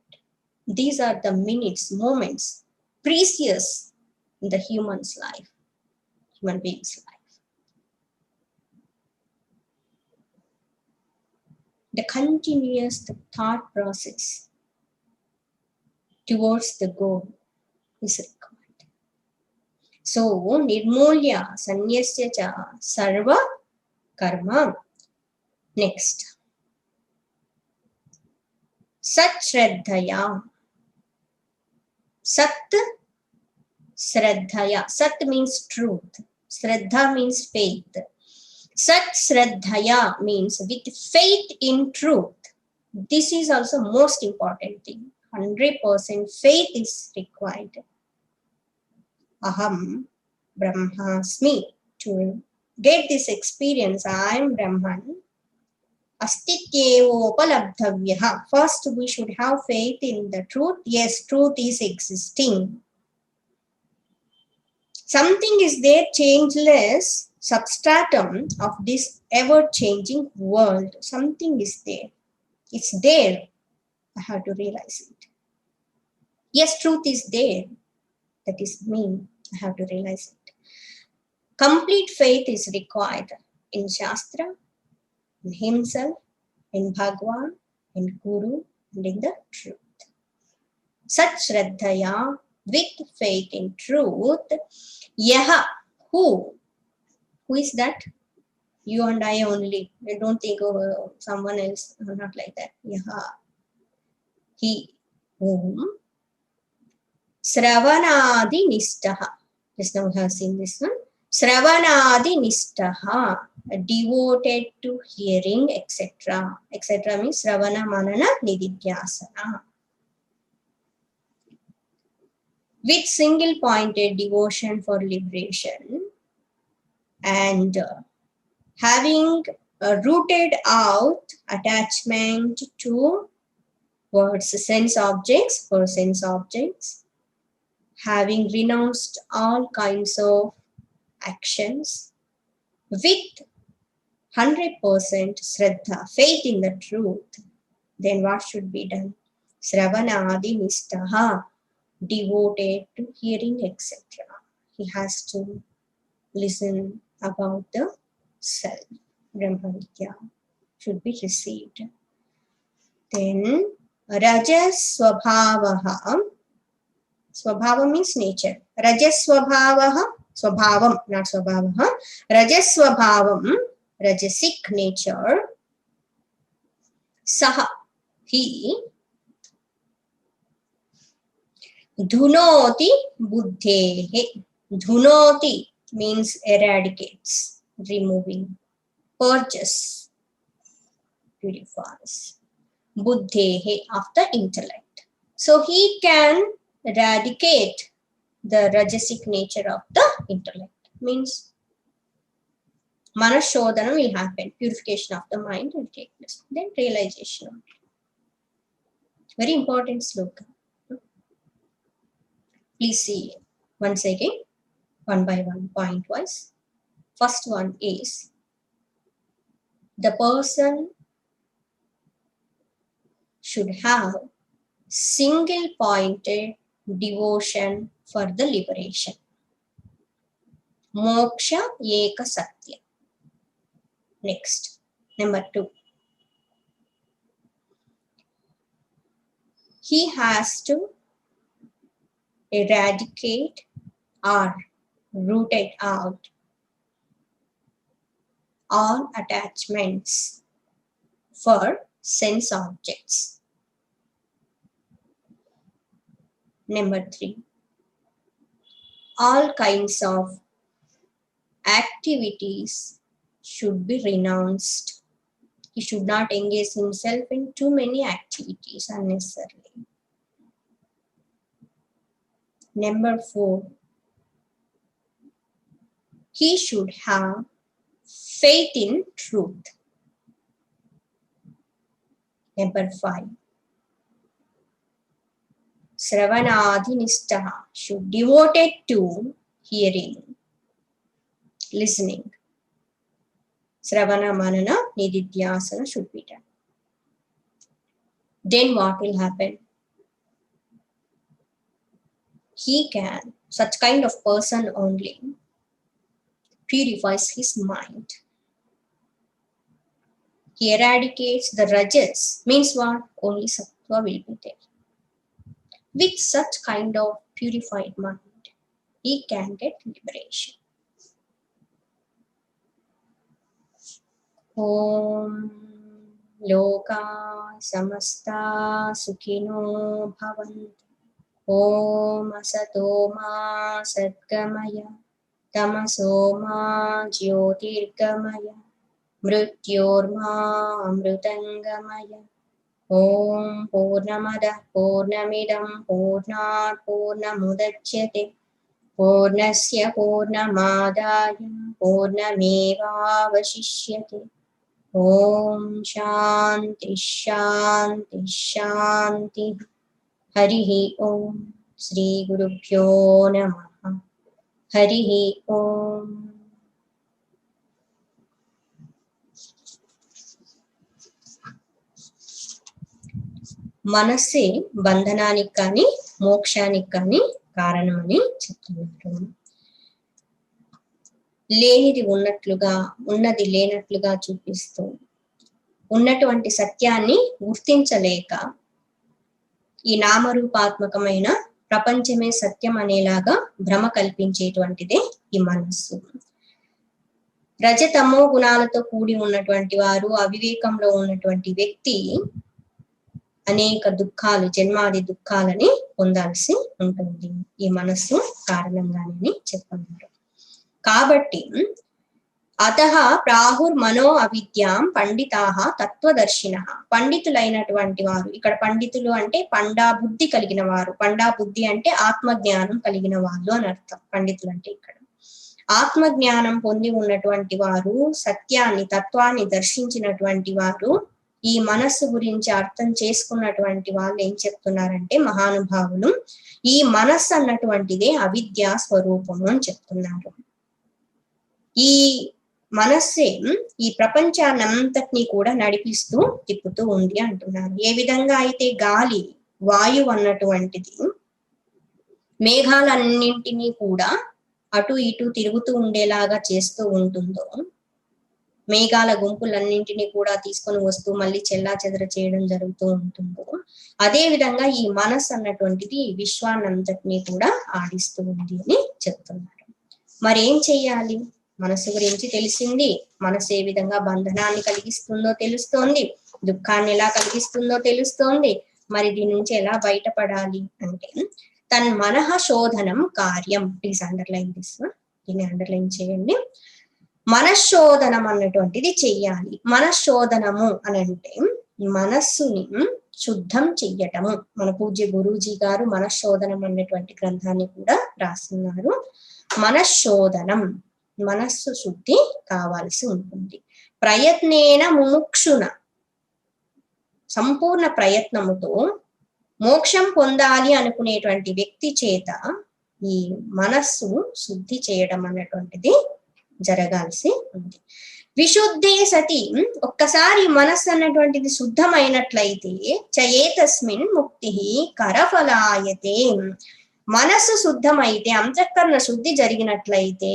These are the minutes, moments, precious in the human being's life. The continuous thought process towards the goal is required. So, nirmulya sanyasya cha sarva karma. Next. Sat shraddhaya. Sat shraddhaya. Sat means truth. Shraddha means faith. Sat shraddhaya means with faith in truth. This is also most important thing. 100% faith is required. Aham Brahmasmi. To get this experience, I am Brahman. Astityevopalabdhavyaha. First, we should have faith in the truth. Yes, truth is existing. Something is there, changeless substratum of this ever-changing world. Something is there. It's there. I have to realize it. Yes, truth is there. That is me. I have to realize it. Complete faith is required in Shastra, in himself, in Bhagwan, in Guru, and in the truth. Sat Shraddhaya, with faith in truth, Yaha, who is that? You and I only. I don't think of someone else, not like that. Yaha, he, whom, Sravanadi Nistaha. Just now we have seen this one. Sravanadi Nistaha, devoted to hearing, etc. Etc. means Sravana Manana Nididhyasana. With single pointed devotion for liberation and having rooted out attachment to words, sense objects, for sense objects, having renounced all kinds of actions with 100% Shraddha, faith in the truth, then what should be done? Sravanadi Nistaha, devoted to hearing, etc. He has to listen about the self. Brahmavidya should be received. Then Rajas Swabhavaha. Swabhava means nature. Rajas Swabhavaha. Swabhavam, not Swabhavaha. Rajas Swabhavam, rajasic nature. Saha, he. Dhunoti buddhehe. Dhunoti means eradicates, removing, purges, purifies. Buddhehe, of the intellect. So he can eradicate the rajasic nature of the intellect. Means manashodhana will happen, purification of the mind will take place. Then realization. Very important sloka. Please see once again, one by one, point wise. First one is the person should have single pointed devotion for the liberation. Moksha Eka Satya. Next, number 2. He has to eradicate or rooted out all attachments for sense objects. Number 3. All kinds of activities should be renounced. He should not engage himself in too many activities unnecessarily. Number 4. He should have faith in truth. Number 5. Sravanadhinistaha should devoted to hearing, listening. Sravana Manana Nididhyasana should be then what will happen? He can, such kind of person only purifies his mind. He eradicates the rajas, means what? Only sattva will be there. With such kind of purified mind, he can get liberation. Om loka samasta sukhino bhavantu. Om asato ma satgamaya tamaso ma jyotirgamaya mrityorma amrutangamaya. Om purnamadah purnamidam purnat purnamudachyate పూర్ణస్య పూర్ణమాదాయ పూర్ణమేవావశిష్యతే. ఓం శాంతి శాంతి శాంతి. హరి ఓం. శ్రీ గురుభ్యో నమః. హరి ఓం. మనస్సే బంధనానికి కానీ మోక్షానికి కానీ కారణమని చెప్తున్నారు. లేనిది ఉన్నట్లుగా, ఉన్నది లేనట్లుగా చూపిస్తూ ఉన్నటువంటి సత్యాన్ని గుర్తించలేక ఈ నామరూపాత్మకమైన ప్రపంచమే సత్యం అనేలాగా భ్రమ కల్పించేటువంటిదే ఈ మనస్సు. రజతమో గుణాలతో కూడి ఉన్నటువంటి వారు, అవివేకంలో ఉన్నటువంటి వ్యక్తి అనేక దుఃఖాలు, జన్మాది దుఃఖాలని పొందాల్సి ఉంటుంది ఈ మనస్సు కారణంగానే చెప్తున్నారు. కాబట్టి అతః ప్రాహుర్ మనో అవిద్యాం పండితాః తత్వదర్శినః. పండితులైనటువంటి వారు, ఇక్కడ పండితులు అంటే పండా బుద్ధి కలిగిన వారు. పండా బుద్ధి అంటే ఆత్మజ్ఞానం కలిగిన వాళ్ళు అని అర్థం. పండితులు అంటే ఇక్కడ ఆత్మజ్ఞానం పొంది ఉన్నటువంటి వారు, సత్యాన్ని, తత్వాన్ని దర్శించినటువంటి వారు, ఈ మనస్సు గురించి అర్థం చేసుకున్నటువంటి వాళ్ళు ఏం చెప్తున్నారంటే మహానుభావులు, ఈ మనస్సు అన్నటువంటిదే అవిద్యా స్వరూపము అని చెప్తున్నారు. ఈ మనస్సే ఈ ప్రపంచాన్నంతటినీ కూడా నడిపిస్తూ తిప్పుతూ ఉంది అంటున్నారు. ఏ విధంగా అయితే గాలి, వాయువు అన్నటువంటిది మేఘాలన్నింటినీ కూడా అటు ఇటు తిరుగుతూ ఉండేలాగా చేస్తూ ఉంటుందో, మేఘాల గుంపులన్నింటినీ కూడా తీసుకొని వస్తూ మళ్ళీ చెల్లా చెదర చేయడం జరుగుతూ ఉంటుందో, అదే విధంగా ఈ మనస్సు అన్నటువంటిది విశ్వాన్నంతటినీ కూడా ఆడిస్తూ ఉంది అని చెప్తున్నారు. మరి ఏం చెయ్యాలి? మనస్సు గురించి తెలిసింది. మనస్సు ఏ విధంగా బంధనాన్ని కలిగిస్తుందో తెలుస్తోంది, దుఃఖాన్ని ఎలా కలిగిస్తుందో తెలుస్తోంది. మరి దీని నుంచి ఎలా బయటపడాలి అంటే తన్మనః శోధనం కార్యం. ప్లీజ్ అండర్లైన్ దిస్, దీన్ని అండర్లైన్ చేయండి. మనశ్శోధనం అన్నటువంటిది చెయ్యాలి. మనశ్శోధనము అని అంటే మనస్సుని శుద్ధం చెయ్యటము. మన పూజ్య గురూజీ గారు మనశ్శోధనం అన్నటువంటి గ్రంథాన్ని కూడా రాస్తున్నారు. మనశ్శోధనం, మనస్సు శుద్ధి కావాల్సి ఉంటుంది. ప్రయత్నేన ముముక్షున, సంపూర్ణ ప్రయత్నముతో మోక్షం పొందాలి అనుకునేటువంటి వ్యక్తి చేత ఈ మనస్సు శుద్ధి చేయడం అన్నటువంటిది జరగాల్సి ఉంది. విశుద్ధే సతి, ఒక్కసారి మనస్సు అన్నటువంటిది శుద్ధమైనట్లయితే చయేతస్మిన్ ముక్తి కరఫలాయతే. మనస్సు శుద్ధమైతే, అంతఃకరణ శుద్ధి జరిగినట్లయితే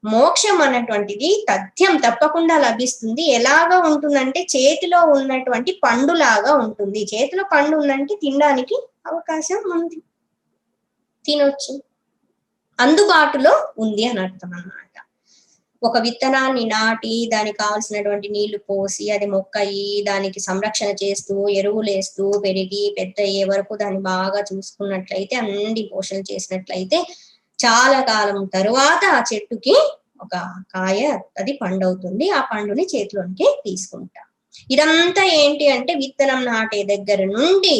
మోక్షం అన్నటువంటిది తథ్యం, తప్పకుండా లభిస్తుంది. ఎలాగా ఉంటుందంటే చేతిలో ఉన్నటువంటి పండులాగా ఉంటుంది. చేతిలో పండు ఉందంటే తినడానికి అవకాశం ఉంది, తినొచ్చు, అందుబాటులో ఉంది అని అర్థం అన్నమాట. ఒక విత్తనాన్ని నాటి దానికి కావాల్సినటువంటి నీళ్లు పోసి అది మొక్క అయ్యి దానికి సంరక్షణ చేస్తూ ఎరువులు వేస్తూ పెరిగి పెద్ద అయ్యే వరకు దాన్ని బాగా చూసుకున్నట్లయితే, అన్ని పోషణ చేసినట్లయితే చాలా కాలం తరువాత ఆ చెట్టుకి ఒక కాయ, అది పండవుతుంది. ఆ పండుని చేతిలోనికి తీసుకుంటాం. ఇదంతా ఏంటి అంటే విత్తనం నాటే దగ్గర నుండి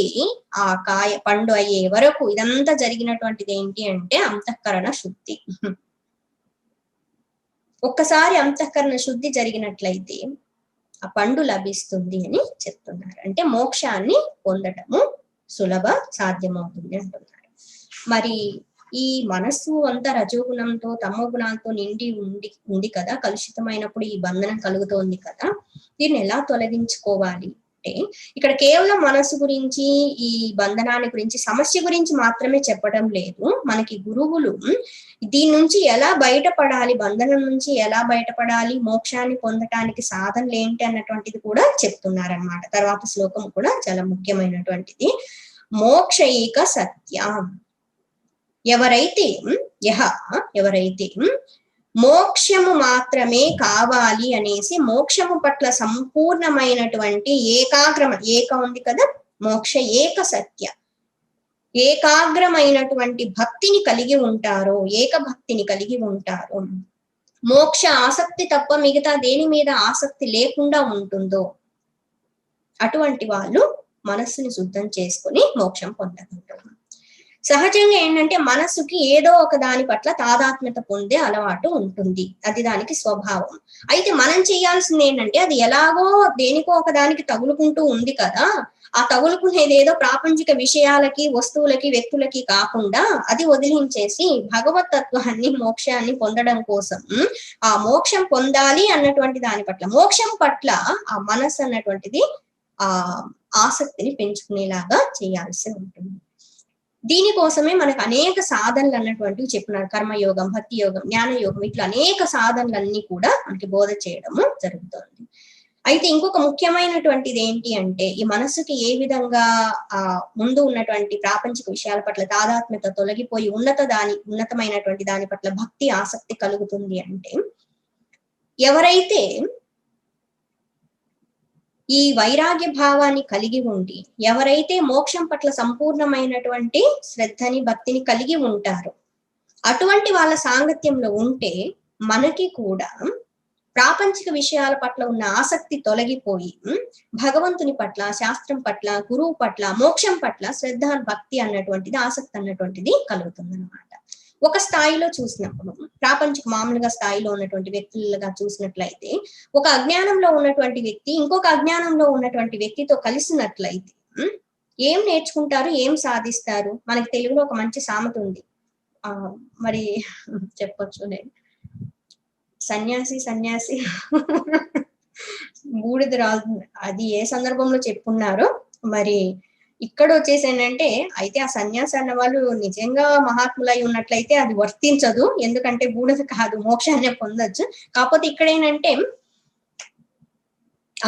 ఆ కాయ పండు అయ్యే వరకు ఇదంతా జరిగినటువంటిది ఏంటి అంటే అంతఃకరణ శుద్ధి. ఒక్కసారి అంతఃకరణ శుద్ధి జరిగినట్లయితే ఆ పండు లభిస్తుంది అని చెప్తున్నారు. అంటే మోక్షాన్ని పొందటము సులభ సాధ్యమవుతుంది అంటున్నారు. మరి ఈ మనస్సు అంతా రజోగుణంతో తమో గుణాలతో నిండి ఉంది కదా, కలుషితమైనప్పుడు ఈ బంధనం కలుగుతోంది కదా, దీన్ని ఎలా తొలగించుకోవాలి అంటే ఇక్కడ కేవలం మనస్సు గురించి, ఈ బంధనాన్ని గురించి, సమస్య గురించి మాత్రమే చెప్పడం లేదు. మనకి గురువులు దీని నుంచి ఎలా బయటపడాలి, బంధనం నుంచి ఎలా బయటపడాలి, మోక్షాన్ని పొందటానికి సాధనలు ఏంటి అన్నటువంటిది కూడా చెప్తున్నారన్నమాట. తర్వాత శ్లోకం కూడా చాలా ముఖ్యమైనటువంటిది. మోక్షైక సత్యం. ఎవరైతే మోక్షము మాత్రమే కావాలి అనేసి మోక్షము పట్ల సంపూర్ణమైనటువంటి ఏక ఉంది కదా, మోక్ష ఏక సత్య, ఏకాగ్రమైనటువంటి భక్తిని కలిగి ఉంటారో, ఏక భక్తిని కలిగి ఉంటారో, మోక్ష ఆసక్తి తప్ప మిగతా దేని మీద ఆసక్తి లేకుండా ఉంటుందో అటువంటి వాళ్ళు మనస్సుని శుద్ధం చేసుకుని మోక్షం పొందగలరు. సహజంగా ఏంటంటే మనస్సుకి ఏదో ఒక దాని పట్ల తాదాత్మ్యత పొందే అలవాటు ఉంటుంది, అది దానికి స్వభావం. అయితే మనం చేయాల్సింది ఏంటంటే అది ఎలాగో దేనికో ఒక దానికి తగులుకుంటూ ఉంది కదా, ఆ తగులుకునేది ఏదో ప్రాపంచిక విషయాలకి, వస్తువులకి, వ్యక్తులకి కాకుండా అది వదిలించేసి భగవత్ తత్వాన్ని, మోక్షాన్ని పొందడం కోసం, ఆ మోక్షం పొందాలి అన్నటువంటి దాని పట్ల, మోక్షం పట్ల ఆ మనస్సు అన్నటువంటిది ఆ ఆసక్తిని పెంచుకునేలాగా చేయాల్సి ఉంటుంది. దీనికోసమే మనకు అనేక సాధనలు అన్నటువంటివి చెప్పినారు. కర్మయోగం, భక్తి యోగం, జ్ఞాన యోగం, ఇట్లా అనేక సాధనలన్నీ కూడా మనకి బోధ చేయడము జరుగుతుంది. అయితే ఇంకొక ముఖ్యమైనటువంటిది ఏంటి అంటే, ఈ మనస్సుకి ఏ విధంగా ముందు ఉన్నటువంటి ప్రాపంచిక విషయాల పట్ల తాదాత్మ్యత తొలగిపోయి ఉన్నతమైనటువంటి దాని పట్ల భక్తి, ఆసక్తి కలుగుతుంది అంటే, ఎవరైతే ఈ వైరాగ్య భావాన్ని కలిగి ఉండి, ఎవరైతే మోక్షం పట్ల సంపూర్ణమైనటువంటి శ్రద్ధని, భక్తిని కలిగి ఉంటారో అటువంటి వాళ్ళ సాంగత్యంలో ఉంటే మనకి కూడా ప్రాపంచిక విషయాల పట్ల ఉన్న ఆసక్తి తొలగిపోయి భగవంతుని పట్ల, శాస్త్రం పట్ల, గురువు పట్ల, మోక్షం పట్ల శ్రద్ధ, భక్తి అన్నటువంటిది, ఆసక్తి అన్నటువంటిది కలుగుతుంది అన్నమాట. ఒక స్థాయిలో చూసినప్పుడు, ప్రాపంచిక మామూలుగా స్థాయిలో ఉన్నటువంటి వ్యక్తులుగా చూసినట్లయితే, ఒక అజ్ఞానంలో ఉన్నటువంటి వ్యక్తి ఇంకొక అజ్ఞానంలో ఉన్నటువంటి వ్యక్తితో కలిసినట్లయితే ఏం నేర్చుకుంటారు, ఏం సాధిస్తారు? మనకి తెలుగులో ఒక మంచి సామెత ఉంది, మరి చెప్పొచ్చు నేను, సన్యాసి బూడిద రాదు, అది ఏ సందర్భంలో చెప్పున్నారో మరి ఇక్కడ వచ్చేసి ఏంటంటే, అయితే ఆ సన్యాసి అన్న వాళ్ళు నిజంగా మహాత్ములై ఉన్నట్లయితే అది వర్తించదు, ఎందుకంటే బూడిద కాదు, మోక్షాన్ని పొందొచ్చు. కాకపోతే ఇక్కడ ఏంటంటే,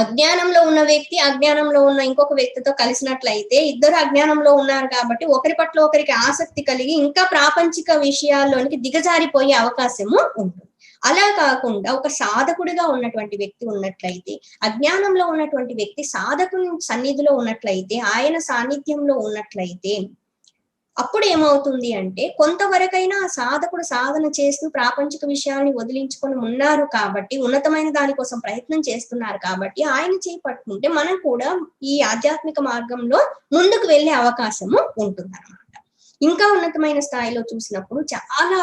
అజ్ఞానంలో ఉన్న వ్యక్తి అజ్ఞానంలో ఉన్న ఇంకొక వ్యక్తితో కలిసినట్లయితే ఇద్దరు అజ్ఞానంలో ఉన్నారు కాబట్టి ఒకరి పట్ల ఒకరికి ఆసక్తి కలిగి ఇంకా ప్రాపంచిక విషయాల్లోనికి దిగజారిపోయే అవకాశము ఉంటుంది. అలా కాకుండా ఒక సాధకుడిగా ఉన్నటువంటి వ్యక్తి ఉన్నట్లయితే, అజ్ఞానంలో ఉన్నటువంటి వ్యక్తి సాధకుని సన్నిధిలో ఉన్నట్లయితే, ఆయన సాన్నిధ్యంలో ఉన్నట్లయితే అప్పుడు ఏమవుతుంది అంటే, కొంతవరకైనా ఆ సాధకుడు సాధన చేస్తూ ప్రాపంచిక విషయాన్ని వదిలించుకొని ఉన్నారు కాబట్టి, ఉన్నతమైన దానికోసం ప్రయత్నం చేస్తున్నారు కాబట్టి, ఆయన చేపట్టుకుంటే మనం కూడా ఈ ఆధ్యాత్మిక మార్గంలో ముందుకు వెళ్ళే అవకాశము ఉంటుందన్నమాట. ఇంకా ఉన్నతమైన స్థాయిలో చూసినప్పుడు చాలా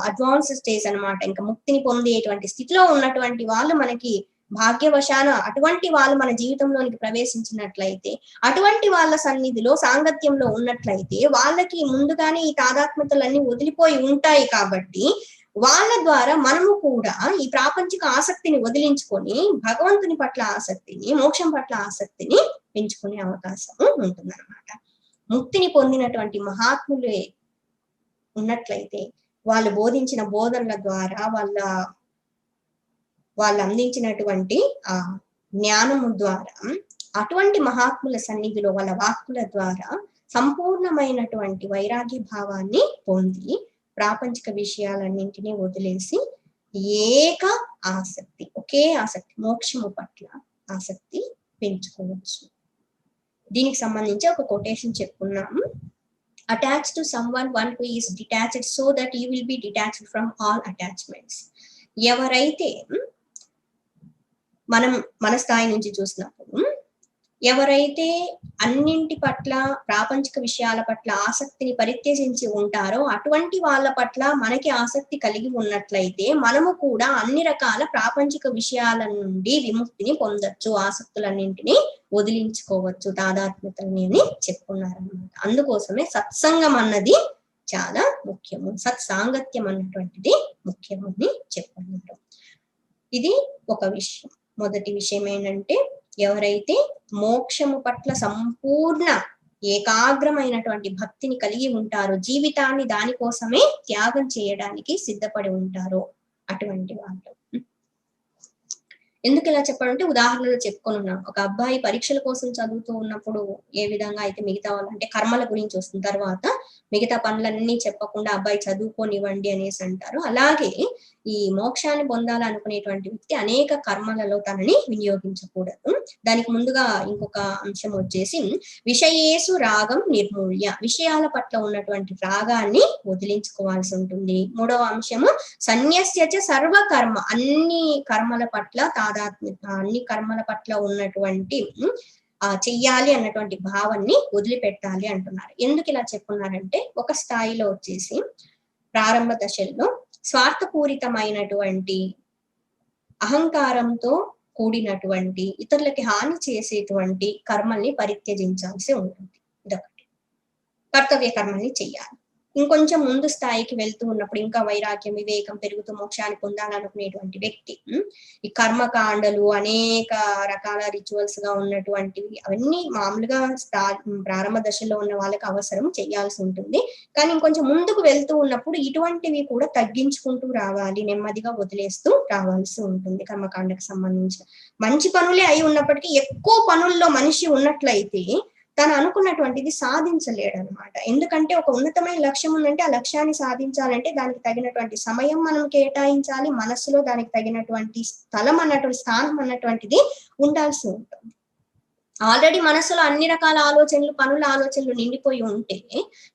అడ్వాన్స్ స్టేజ్ అన్నమాట, ఇంకా ముక్తిని పొందేటువంటి స్థితిలో ఉన్నటువంటి వాళ్ళు మనకి భాగ్యవశాన అటువంటి వాళ్ళు మన జీవితంలోనికి ప్రవేశించినట్లయితే, అటువంటి వాళ్ళ సన్నిధిలో సాంగత్యంలో ఉన్నట్లయితే వాళ్ళకి ముందుగానే ఈ తాదాత్మ్యతలన్నీ వదిలిపోయి ఉంటాయి కాబట్టి వాళ్ళ ద్వారా మనము కూడా ఈ ప్రాపంచిక ఆసక్తిని వదిలించుకొని భగవంతుని పట్ల ఆసక్తిని, మోక్షం పట్ల ఆసక్తిని పెంచుకునే అవకాశం ఉంటుందన్నమాట. ముక్తిని పొందినటువంటి మహాత్ములే ఉన్నట్లయితే వాళ్ళు బోధించిన బోధనల ద్వారా, వాళ్ళు అందించినటువంటి ఆ జ్ఞానము ద్వారా, అటువంటి మహాత్ముల సన్నిధిలో వాళ్ళ వాక్కుల ద్వారా సంపూర్ణమైనటువంటి వైరాగ్య భావాన్ని పొంది ప్రాపంచిక విషయాలన్నింటినీ వదిలేసి ఏక ఆసక్తి, ఒకే ఆసక్తి, మోక్షము పట్ల ఆసక్తి పెంచుకోవచ్చు. దీనికి సంబంధించి ఒక కొటేషన్ చెప్పుకున్నాము. Attach to someone one who is detached so that you will be detached from all attachments. ఎవరైతే మన స్థాయి నుంచి చూసినప్పుడు ఎవరైతే అన్నింటి పట్ల, ప్రాపంచిక విషయాల పట్ల ఆసక్తిని పరిత్యజించి ఉంటారో అటువంటి వాళ్ళ పట్ల మనకి ఆసక్తి కలిగి ఉన్నట్లయితే మనము కూడా అన్ని రకాల ప్రాపంచిక విషయాల నుండి విముక్తిని పొందొచ్చు, ఆసక్తులన్నింటినీ వదిలించుకోవచ్చు, తాదాత్మ్యతని అని చెప్పుకున్నారన్నమాట. అందుకోసమే సత్సంగం అన్నది చాలా ముఖ్యము, సత్సాంగత్యం అన్నటువంటిది ముఖ్యము అని చెప్పుకున్నారు. ఇది ఒక విషయం. మొదటి విషయం ఏంటంటే, ఎవరైతే మోక్షము పట్ల సంపూర్ణ ఏకాగ్రమైనటువంటి భక్తిని కలిగి ఉంటారు, జీవితాన్ని దానికోసమే త్యాగం చేయడానికి సిద్ధపడి ఉంటారు అటువంటి వాళ్ళు. ఎందుకు ఇలా చెప్పాలంటే ఉదాహరణలు చెప్పుకొని ఉన్నాం. ఒక అబ్బాయి పరీక్షల కోసం చదువుతూ ఉన్నప్పుడు ఏ విధంగా అయితే మిగతా వాళ్ళు అంటే కర్మల గురించి వస్తుంది, తర్వాత మిగతా పనులన్నీ చెప్పకుండా అబ్బాయి చదువుకోనివ్వండి అనేసి అంటారు. అలాగే ఈ మోక్షాన్ని పొందాలనుకునేటువంటి వ్యక్తి అనేక కర్మలలో తనని వినియోగించకూడదు. దానికి ముందుగా ఇంకొక అంశం వచ్చేసి విషయేసు రాగం నిర్మూల్య, విషయాల పట్ల ఉన్నటువంటి రాగాన్ని వదిలించుకోవాల్సి ఉంటుంది. మూడవ అంశము సన్యస్యచ సర్వకర్మ, అన్ని కర్మల పట్ల అన్ని కర్మల పట్ల ఉన్నటువంటి చెయ్యాలి అన్నటువంటి భావాన్ని వదిలిపెట్టాలి అంటున్నారు. ఎందుకు ఇలా చెప్పున్నారంటే ఒక స్థాయిలో వచ్చేసి ప్రారంభ దశల్లో స్వార్థపూరితమైనటువంటి అహంకారంతో కూడినటువంటి ఇతరులకి హాని చేసేటువంటి కర్మల్ని పరిత్యజించాల్సి ఉంటుంది. ఇదొకటి. కర్తవ్య కర్మల్ని చెయ్యాలి. ఇంకొంచెం ముందు స్థాయికి వెళ్తూ ఉన్నప్పుడు ఇంకా వైరాగ్యం, వివేకం పెరుగుతూ మోక్షాన్ని పొందాలనుకునేటువంటి వ్యక్తి ఈ కర్మకాండలు అనేక రకాల రిచువల్స్ గా ఉన్నటువంటివి అవన్నీ మామూలుగా ప్రారంభ దశలో ఉన్న వాళ్ళకి అవసరం చేయాల్సి ఉంటుంది. కానీ ఇంకొంచెం ముందుకు వెళ్తూ ఉన్నప్పుడు ఇటువంటివి కూడా తగ్గించుకుంటూ రావాలి, నెమ్మదిగా వదిలేస్తూ రావాల్సి ఉంటుంది. కర్మకాండకు సంబంధించిన మంచి పనులే అయి ఉన్నప్పటికీ ఎక్కువ పనుల్లో మనిషి ఉన్నట్లయితే తను అనుకున్నటువంటిది సాధించలేడు అనమాట. ఎందుకంటే ఒక ఉన్నతమైన లక్ష్యం ఉందంటే ఆ లక్ష్యాన్ని సాధించాలంటే దానికి తగినటువంటి సమయం మనం కేటాయించాలి, మనస్సులో దానికి తగినటువంటి స్థలం అన్నటువంటి స్థానం అన్నటువంటిది ఉండాల్సి ఉంటుంది. ఆల్రెడీ మనసులో అన్ని రకాల ఆలోచనలు, పనుల ఆలోచనలు నిండిపోయి ఉంటే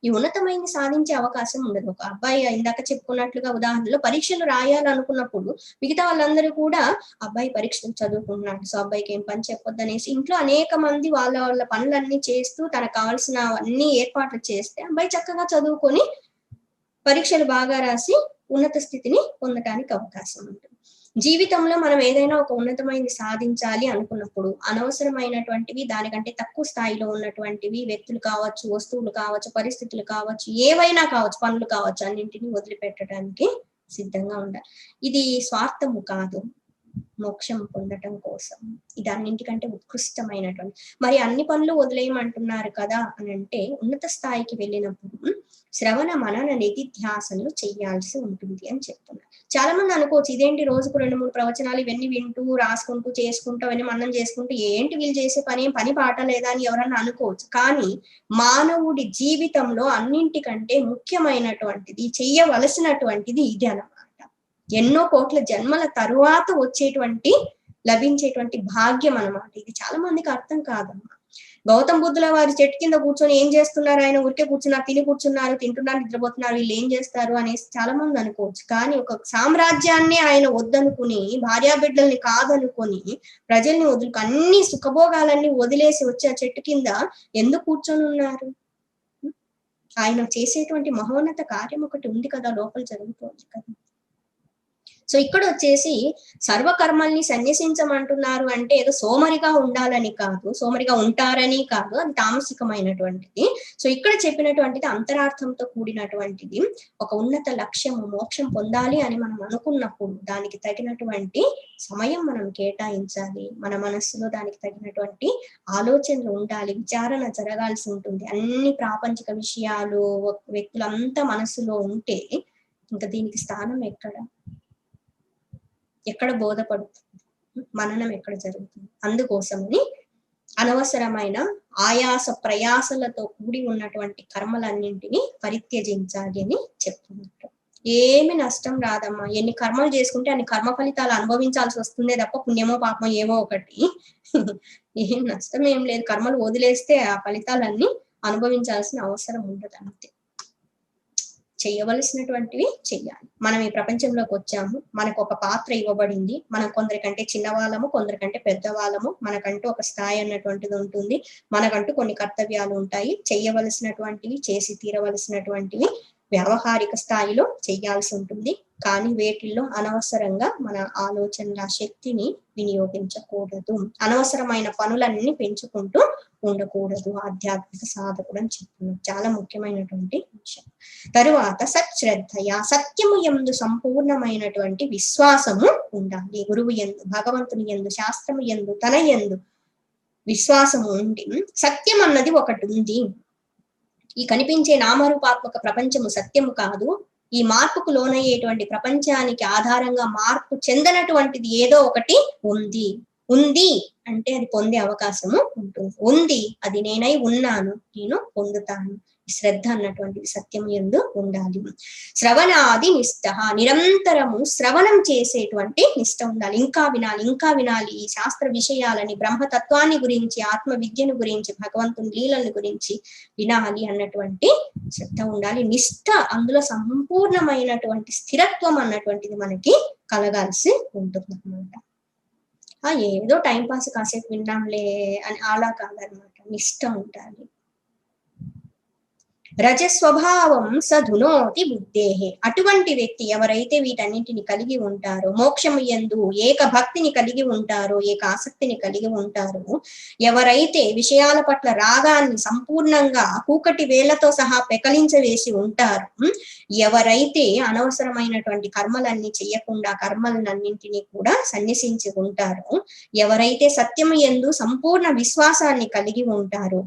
ఈ ఉన్నతమైన సాధించే అవకాశం ఉండదు. ఒక అబ్బాయి ఇందాక చెప్పుకున్నట్లుగా ఉదాహరణలో పరీక్షలు రాయాలనుకున్నప్పుడు మిగతా వాళ్ళందరూ కూడా అబ్బాయి పరీక్షలు చదువుకుంటున్నాడు, సో అబ్బాయికి ఏం పని చెప్పొద్దు అనేసి ఇంట్లో అనేక మంది వాళ్ళ పనులన్నీ చేస్తూ తనకు కావాల్సిన అన్ని ఏర్పాట్లు చేస్తే అబ్బాయి చక్కగా చదువుకొని పరీక్షలు బాగా రాసి ఉన్నత స్థితిని పొందడానికి అవకాశం ఉంటుంది. జీవితంలో మనం ఏదైనా ఒక ఉన్నతమైనది సాధించాలి అనుకున్నప్పుడు అనవసరమైనటువంటివి, దానికంటే తక్కువ స్థాయిలో ఉన్నటువంటివి వ్యక్తులు కావచ్చు, వస్తువులు కావచ్చు, పరిస్థితులు కావచ్చు, ఏవైనా కావచ్చు, పనులు కావచ్చు, అన్నింటినీ వదిలిపెట్టడానికి సిద్ధంగా ఉండాలి. ఇది స్వార్థము కాదు, మోక్షం పొందటం కోసం. ఇది అన్నింటికంటే ఉత్కృష్టమైనటువంటి. మరి అన్ని పనులు వదిలేయమంటున్నారు కదా అని అంటే ఉన్నత స్థాయికి వెళ్ళినప్పుడు శ్రవణ మనన నిధిధ్యాసనలు చెయ్యాల్సి ఉంటుంది అని చెప్తున్నారు. చాలా మంది అనుకోవచ్చు ఇదేంటి రోజుకు 2-3 ప్రవచనాలు ఇవన్నీ వింటూ రాసుకుంటూ చేసుకుంటూ అవన్నీ మనం చేసుకుంటూ ఏంటి వీళ్ళు చేసే పని పాట లేదా అని ఎవరన్నా అనుకోవచ్చు. కానీ మానవుడి జీవితంలో అన్నింటికంటే ముఖ్యమైనటువంటిది, చెయ్యవలసినటువంటిది ఇది అన్నమాట. ఎన్నో కోట్ల జన్మల తరువాత లభించేటువంటి భాగ్యం అన్నమాట. ఇది చాలా మందికి అర్థం కాదమ్మా. గౌతమ బుద్ధుల వారి చెట్టు కింద కూర్చొని ఏం చేస్తున్నారు, ఆయన ఊరికే కూర్చున్నారు, తింటున్నారు, నిద్రపోతున్నారు, వీళ్ళు ఏం చేస్తారు అనేసి చాలా మంది అనుకోవచ్చు. కానీ ఒక సామ్రాజ్యాన్ని ఆయన వద్దనుకుని, భార్యాబిడ్డల్ని కాదనుకొని, ప్రజల్ని వదులుకు అన్ని సుఖభోగాలన్నీ వదిలేసి వచ్చి ఆ చెట్టు కింద ఎందుకు కూర్చొని ఉన్నారు? ఆయన చేసేటువంటి మహోన్నత కార్యం ఒకటి ఉంది కదా, లోపల జరుగుతుంది కదా. సో ఇక్కడ వచ్చేసి సర్వకర్మల్ని సన్యసించమంటున్నారు అంటే ఏదో సోమరిగా ఉండాలని కాదు, సోమరిగా ఉంటారని కాదు, అది తామసికమైనటువంటిది. సో ఇక్కడ చెప్పినటువంటిది అంతరార్థంతో కూడినటువంటిది. ఒక ఉన్నత లక్ష్యము మోక్షం పొందాలి అని మనం అనుకున్నప్పుడు దానికి తగినటువంటి సమయం మనం కేటాయించాలి, మన మనస్సులో దానికి తగినటువంటి ఆలోచనలు ఉండాలి, విచారణ జరగాల్సి ఉంటుంది. అన్ని ప్రాపంచిక విషయాలు వ్యక్తులంతా మనస్సులో ఉంటే ఇంకా దీనికి స్థానం ఎక్కడ బోధపడుతుంది, మననం ఎక్కడ జరుగుతుంది? అందుకోసమని అనవసరమైన ఆయాస ప్రయాసలతో కూడి ఉన్నటువంటి కర్మలన్నింటినీ పరిత్యజించాలి అని చెప్తున్నారు. ఏమి నష్టం రాదమ్మా. ఎన్ని కర్మలు చేసుకుంటే అన్ని కర్మ ఫలితాలు అనుభవించాల్సి వస్తుందే తప్ప పుణ్యమో పాపమో ఏమో ఒకటి. ఏం నష్టం ఏం లేదు. కర్మలు వదిలేస్తే ఆ ఫలితాలన్నీ అనుభవించాల్సిన అవసరం ఉండదు. అంతే. చేయవలసినటువంటివి చెయ్యాలి. మనం ఈ ప్రపంచంలోకి వచ్చాము, మనకు ఒక పాత్ర ఇవ్వబడింది. మనం కొందరికంటే చిన్నవాళ్ళము, కొందరికంటే పెద్దవాళ్ళము. మనకంటూ ఒక స్థాయి అన్నటువంటిది ఉంటుంది, మనకంటూ కొన్ని కర్తవ్యాలు ఉంటాయి. చెయ్యవలసినటువంటివి చేసి తీరవలసినటువంటివి వ్యవహారిక స్థాయిలో చెయ్యాల్సి ఉంటుంది. కానీ వేటిల్లో అనవసరంగా మన ఆలోచనల శక్తిని వినియోగించకూడదు, అనవసరమైన పనులన్నీ పెంచుకుంటూ ఉండకూడదు. ఆధ్యాత్మిక సాధకుడు అని చెప్తున్నాం. చాలా ముఖ్యమైనటువంటి విషయం. తరువాత సశ్రద్ధయ, సత్యము యందు సంపూర్ణమైనటువంటి విశ్వాసము ఉండాలి. గురువు యందు, భగవంతుని యందు, శాస్త్రము యందు, తన యందు విశ్వాసము ఉండి సత్యం అన్నది ఒకటి ఉంది. ఈ కనిపించే నామరూపాత్మక ప్రపంచము సత్యము కాదు. ఈ మార్పుకు లోనయ్యేటువంటి ప్రపంచానికి ఆధారంగా మార్పు చెందనటువంటిది ఏదో ఒకటి ఉంది. ఉంది అంటే అది పొందే అవకాశము ఉంటుంది. ఉంది, అది నేనై ఉన్నాను, నేను పొందుతాను. శ్రద్ధ అన్నటువంటిది సత్యం యందు ఉండాలి. శ్రవణాది నిష్ఠ, నిరంతరము శ్రవణం చేసేటువంటి నిష్ఠ ఉండాలి. ఇంకా వినాలి, ఇంకా వినాలి. ఈ శాస్త్ర విషయాలని, బ్రహ్మతత్వాన్ని గురించి, ఆత్మ విద్యను గురించి, భగవంతుని లీలను గురించి వినాలి అన్నటువంటి శ్రద్ధ ఉండాలి. నిష్ఠ, అందులో సంపూర్ణమైనటువంటి స్థిరత్వం అన్నటువంటిది మనకి కలగాల్సి ఉంటుంది అన్నమాట. ఏదో టైంపాస్ కాసేపు విన్నాంలే అని అలా కాదనమాట, నిష్ఠ ఉండాలి. రజస్వభావం సధునోతి బుద్ధేహే, అటువంటి వ్యక్తి ఎవరైతే వీటన్నింటిని కలిగి ఉంటారో, మోక్షము యందు ఏక భక్తిని కలిగి ఉంటారో, ఏక ఆసక్తిని కలిగి ఉంటారో, ఎవరైతే విషయాల పట్ల రాగాన్ని సంపూర్ణంగా కూకటి వేళ్లతో సహా పెకలించవేసి ఉంటారో, ఎవరైతే అనవసరమైనటువంటి కర్మలన్నీ చెయ్యకుండా కర్మలన్నింటినీ కూడా సన్యసించి ఉంటారో, ఎవరైతే సత్యము యందు సంపూర్ణ విశ్వాసాన్ని కలిగి ఉంటారో,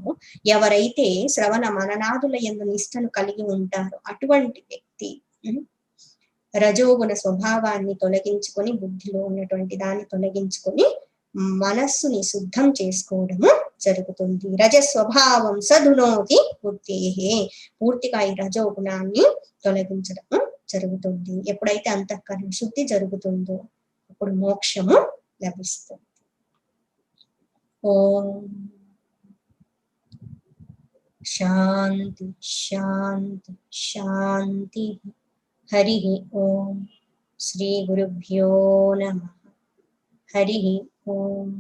ఎవరైతే శ్రవణ మననాదుల యందు నిష్ఠను కలిగి ఉంటారో, అటువంటి వ్యక్తి రజోగుణ స్వభావాన్ని తొలగించుకొని, బుద్ధిలో ఉన్నటువంటి దాన్ని తొలగించుకొని మనస్సుని శుద్ధం చేసుకోవడము జరుగుతుంది. రజస్వభావం సధునోతి బుద్ధేహే, పూర్తిగా ఈ రజోగుణాన్ని తొలగించడము జరుగుతుంది. ఎప్పుడైతే అంతఃకరణ శుద్ధి జరుగుతుందో అప్పుడు మోక్షము లభిస్తుంది. ఓం శాంతి శాంతి శాంతి. హరి ఓం. శ్రీ గురుభ్యో నమః. హరి ఓం.